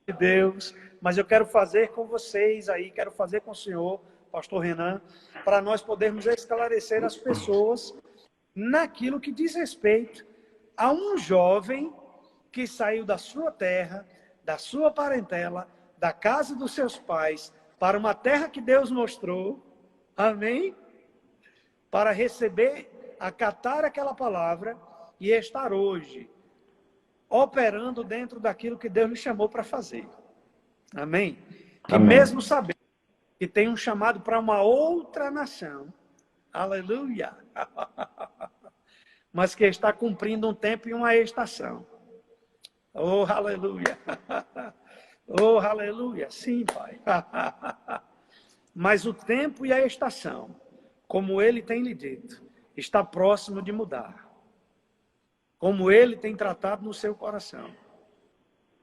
De Deus. Mas eu quero fazer com vocês aí, quero fazer com o senhor, pastor Renan, para nós podermos esclarecer as pessoas naquilo que diz respeito a um jovem que saiu da sua terra, da sua parentela, da casa dos seus pais, para uma terra que Deus mostrou, amém? Para receber, acatar aquela palavra e estar hoje operando dentro daquilo que Deus lhe chamou para fazer. Amém? Que Amém. mesmo sabendo que tem um chamado para uma outra nação, aleluia, mas que está cumprindo um tempo e uma estação. Oh, aleluia. Oh, aleluia. Sim, Pai. Mas o tempo e a estação, como Ele tem lhe dito, está próximo de mudar. Como Ele tem tratado no seu coração.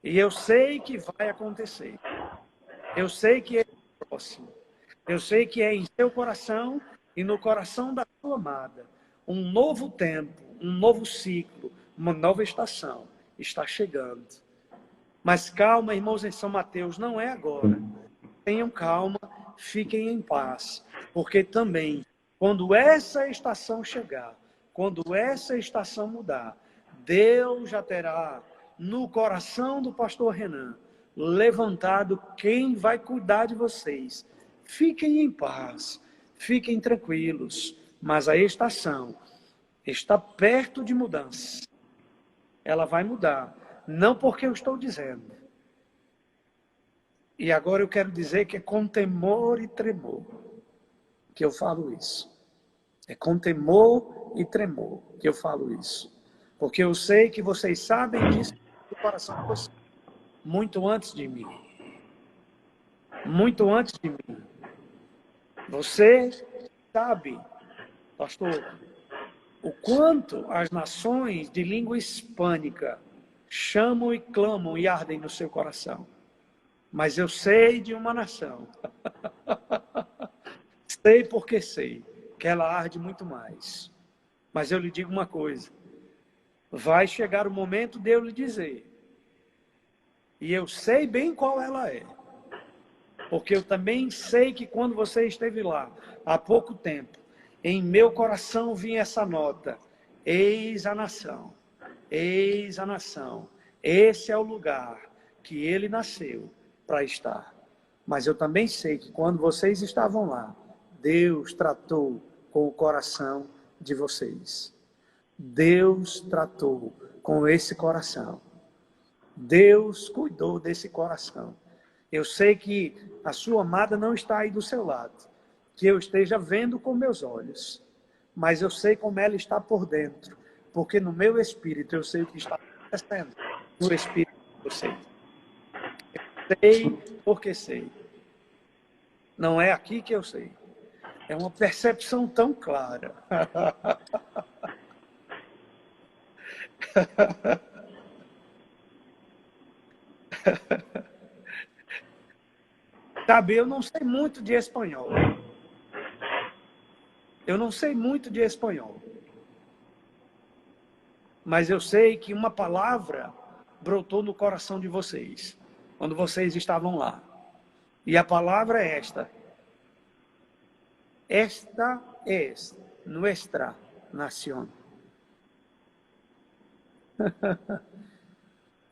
E eu sei que vai acontecer. Eu sei que é próximo. Eu sei que é em seu coração e no coração da pessoa amada, um novo tempo, um novo ciclo, uma nova estação está chegando. Mas calma, irmãos, em São Mateus, não é agora. Tenham calma, fiquem em paz, porque também, quando essa estação chegar, quando essa estação mudar, Deus já terá no coração do pastor Renan levantado quem vai cuidar de vocês. Fiquem em paz, fiquem tranquilos, mas a estação está perto de mudança. Ela vai mudar, não porque eu estou dizendo. E agora eu quero dizer que é com temor e tremor que eu falo isso. É com temor e tremor que eu falo isso. Porque eu sei que vocês sabem disso do coração de vocês. Muito antes de mim. Muito antes de mim. Você sabe, pastor, o quanto as nações de língua hispânica chamam e clamam e ardem no seu coração. Mas eu sei de uma nação. Sei porque sei que ela arde muito mais. Mas eu lhe digo uma coisa. Vai chegar o momento de eu lhe dizer. E eu sei bem qual ela é. Porque eu também sei que quando você esteve lá, há pouco tempo, em meu coração vinha essa nota. Eis a nação. Eis a nação. Esse é o lugar que ele nasceu para estar. Mas eu também sei que quando vocês estavam lá, Deus tratou com o coração de vocês. Deus tratou com esse coração. Deus cuidou desse coração. Eu sei que a sua amada não está aí do seu lado, que eu esteja vendo com meus olhos, mas eu sei como ela está por dentro, porque no meu espírito eu sei o que está acontecendo. No espírito eu sei. Eu sei porque sei. Não é aqui que eu sei. É uma percepção tão clara. Sabe, eu não sei muito de espanhol. Eu não sei muito de espanhol. Mas eu sei que uma palavra brotou no coração de vocês, quando vocês estavam lá. E a palavra é esta. Esta es nuestra nación.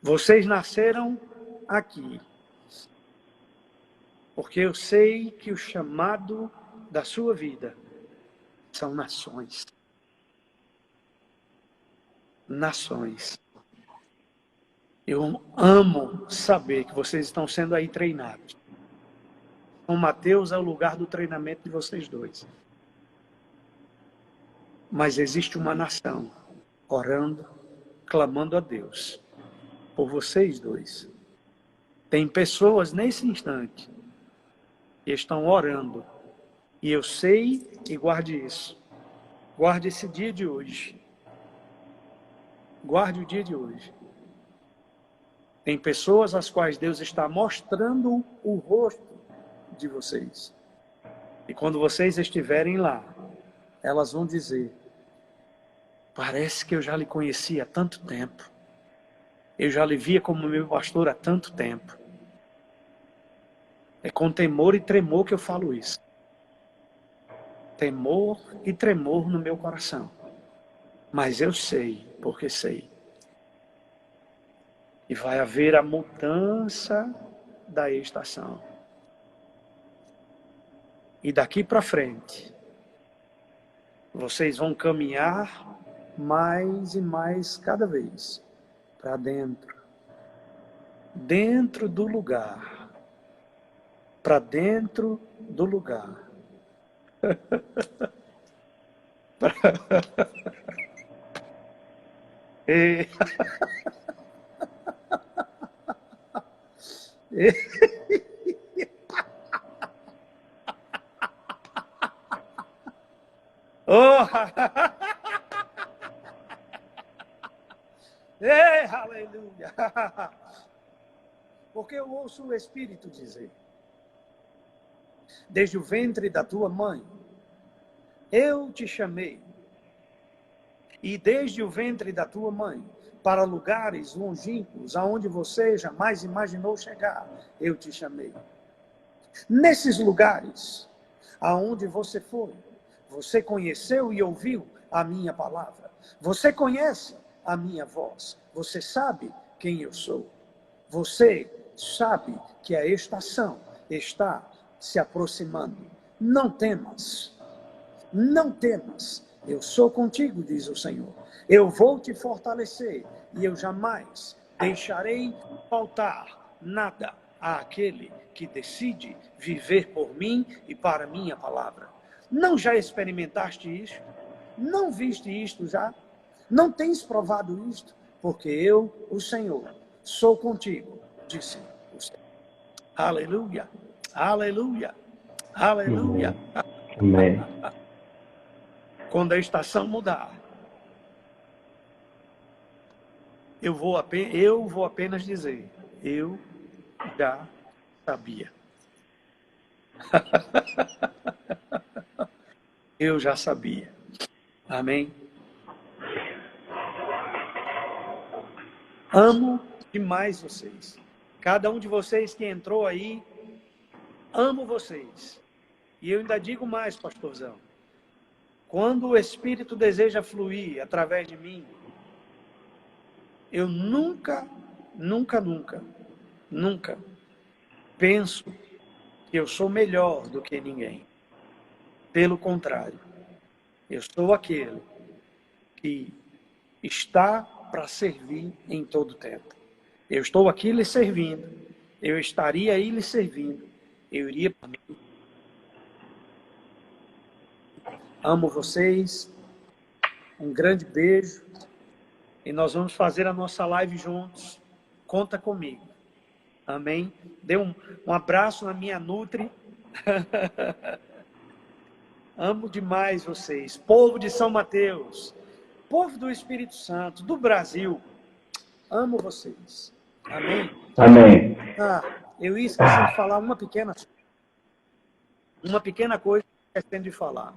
Vocês nasceram aqui. Porque eu sei que o chamado da sua vida são nações. Nações. Eu amo saber que vocês estão sendo aí treinados. São Mateus é o lugar do treinamento de vocês dois. Mas existe uma nação orando, clamando a Deus por vocês dois. Tem pessoas nesse instante que estão orando. E eu sei, e guarde isso. Guarde esse dia de hoje. Guarde o dia de hoje. Tem pessoas às quais Deus está mostrando o rosto de vocês. E quando vocês estiverem lá, elas vão dizer: parece que eu já lhe conhecia há tanto tempo. Eu já lhe via como meu pastor há tanto tempo. É com temor e tremor que eu falo isso. Temor e tremor no meu coração. Mas eu sei, porque sei. E vai haver a mudança da estação. E daqui para frente, vocês vão caminhar mais e mais cada vez para dentro. Dentro do lugar. Para dentro do lugar. E... Oh! Ei, aleluia! Porque eu ouço o Espírito dizer: desde o ventre da tua mãe, eu te chamei. E desde o ventre da tua mãe, para lugares longínquos, aonde você jamais imaginou chegar, eu te chamei. Nesses lugares, aonde você foi, você conheceu e ouviu a minha palavra. Você conhece a minha voz. Você sabe quem eu sou. Você sabe que a estação está se aproximando. Não temas. Não temas. Eu sou contigo, diz o Senhor. Eu vou te fortalecer e eu jamais deixarei faltar nada àquele que decide viver por mim e para minha palavra. Não já experimentaste isto? Não viste isto já? Não tens provado isto? Porque eu, o Senhor, sou contigo, disse o Senhor. Aleluia, aleluia, aleluia. Amém. Quando a estação mudar, eu vou apenas dizer, eu já sabia. Eu já sabia. Amém? Amo demais vocês. Cada um de vocês que entrou aí, amo vocês. E eu ainda digo mais, pastorzão. Quando o Espírito deseja fluir através de mim, eu nunca penso que eu sou melhor do que ninguém. Pelo contrário, eu sou aquele que está para servir em todo tempo. Eu estou aqui lhe servindo, eu estaria aí lhe servindo, eu iria para mim. Amo vocês, um grande beijo, e nós vamos fazer a nossa live juntos. Conta comigo. Amém? Dê um abraço na minha Nutri. Amo demais vocês. Povo de São Mateus, povo do Espírito Santo, do Brasil. Amo vocês. Amém? Amém. Eu esqueci de falar uma pequena coisa que eu esqueci de falar.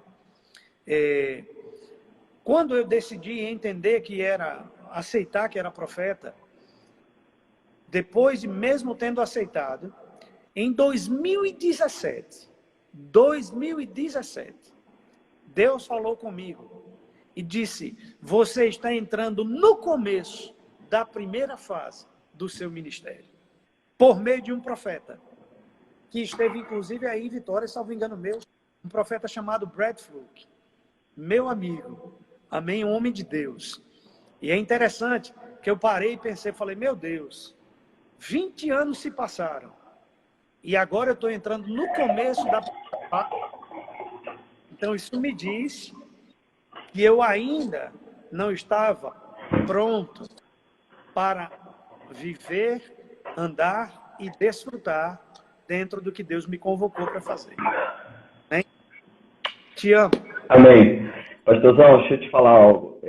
Quando eu decidi entender aceitar que era profeta, depois de mesmo tendo aceitado, em 2017, Deus falou comigo e disse, você está entrando no começo da primeira fase do seu ministério, por meio de um profeta, que esteve inclusive aí em Vitória, salvo engano meu, um profeta chamado Brad Fluke, meu amigo, amém, um homem de Deus. E é interessante que eu parei e pensei, falei, meu Deus, 20 anos se passaram, e agora eu estou entrando no começo da... Então isso me diz que eu ainda não estava pronto para viver, andar e desfrutar dentro do que Deus me convocou para fazer. Amém? Te amo. Amém. Pastorzão, deixa eu te falar algo.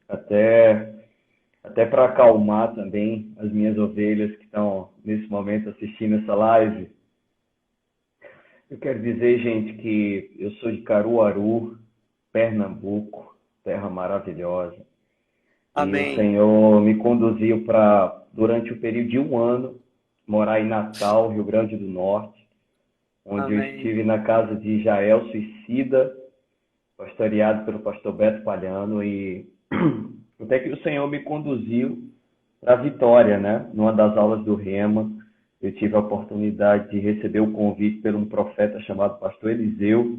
Até para acalmar também as minhas ovelhas que estão nesse momento assistindo essa live, eu quero dizer, gente, que eu sou de Caruaru, Pernambuco, terra maravilhosa. Amém. E o Senhor me conduziu para, durante o período de 1 ano, morar em Natal, Rio Grande do Norte, onde Amém. eu estive na casa de Jael Suicida, pastoreado pelo pastor Beto Palhano, e até que o Senhor me conduziu para Vitória, né? Numa das aulas do Rema, eu tive a oportunidade de receber o convite por um profeta chamado pastor Eliseu,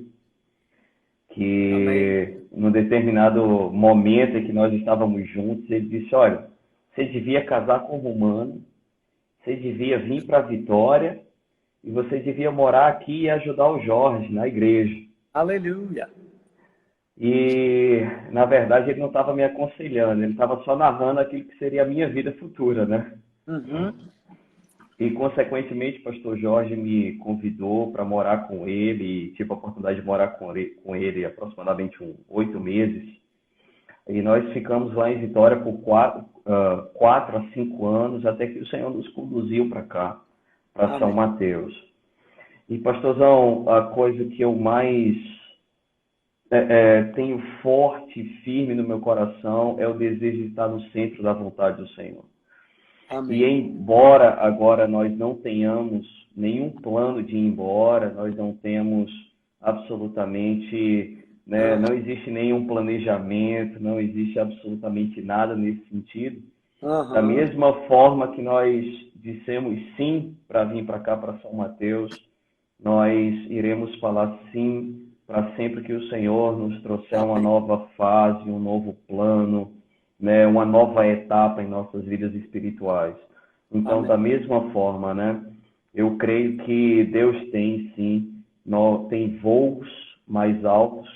que num determinado momento em que nós estávamos juntos, ele disse, olha, você devia casar com um romano, você devia vir para Vitória e você devia morar aqui e ajudar o Jorge na igreja. Aleluia. E, na verdade, ele não estava me aconselhando, ele estava só narrando aquilo que seria a minha vida futura, né? Uhum. E, consequentemente, o pastor Jorge me convidou para morar com ele, e tive a oportunidade de morar com ele aproximadamente 8 meses. E nós ficamos lá em Vitória por 4 a 5 anos, até que o Senhor nos conduziu para cá, para São Mateus. E, pastorzão, a coisa que eu mais tenho forte e firme no meu coração é o desejo de estar no centro da vontade do Senhor. Amém. E embora agora nós não tenhamos nenhum plano de ir embora, nós não temos absolutamente, né, não existe nenhum planejamento, não existe absolutamente nada nesse sentido. Da mesma forma que nós dissemos sim para vir para cá, para São Mateus, nós iremos falar sim para sempre que o Senhor nos trouxer uma nova fase, um novo plano, né, uma nova etapa em nossas vidas espirituais. Então, Amém. da mesma forma, né, eu creio que Deus tem sim, tem voos mais altos.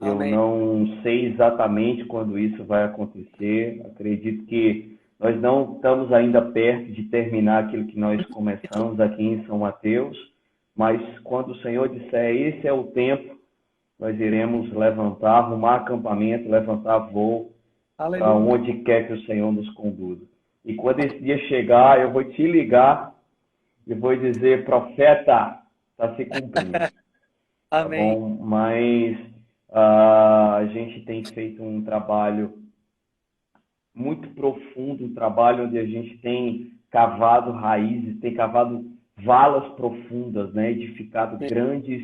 Amém. Eu não sei exatamente quando isso vai acontecer. Acredito que nós não estamos ainda perto de terminar aquilo que nós começamos aqui em São Mateus, mas quando o Senhor disser esse é o tempo, nós iremos levantar, arrumar acampamento, levantar voo para onde quer que o Senhor nos conduza. E quando esse dia chegar, eu vou te ligar e vou dizer, profeta, está se cumprindo. Tá bom? Mas a gente tem feito um trabalho muito profundo, um trabalho onde a gente tem cavado raízes, tem cavado valas profundas, né? Edificado grandes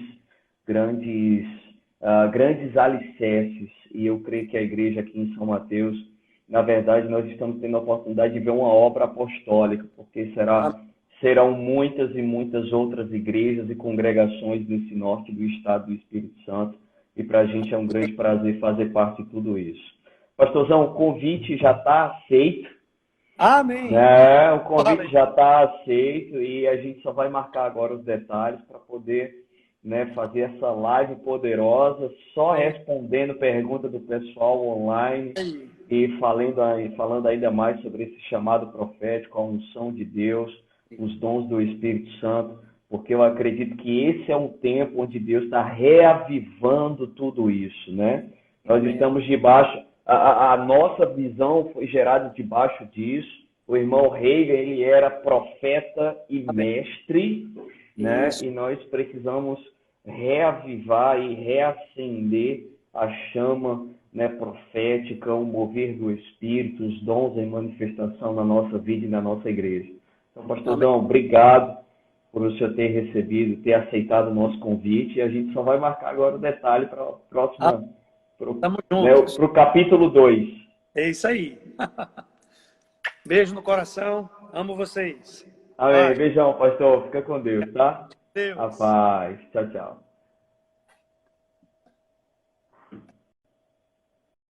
alicerces. E eu creio que a igreja aqui em São Mateus, na verdade, nós estamos tendo a oportunidade de ver uma obra apostólica, porque serão muitas e muitas outras igrejas e congregações nesse norte do estado do Espírito Santo. E para a gente é um grande prazer fazer parte de tudo isso. Pastorzão, o convite já está aceito. Amém. O convite já está aceito e a gente só vai marcar agora os detalhes para poder, né, fazer essa live poderosa, só respondendo pergunta do pessoal online e falando ainda mais sobre esse chamado profético, a unção de Deus, os dons do Espírito Santo, porque eu acredito que esse é um tempo onde Deus está reavivando tudo isso, né? Nós estamos debaixo, a nossa visão foi gerada debaixo disso. O irmão Reagan, ele era profeta e mestre, né? E nós precisamos reavivar e reacender a chama, né, profética, o mover do Espírito, os dons em manifestação na nossa vida e na nossa igreja. Então, pastorzão, obrigado por o senhor ter recebido, ter aceitado o nosso convite. E a gente só vai marcar agora o detalhe para a próxima, para o capítulo 2. É isso aí. Beijo no coração. Amo vocês. Amém. Beijão, pastor. Fica com Deus, tá? Deus. A paz. Tchau, tchau.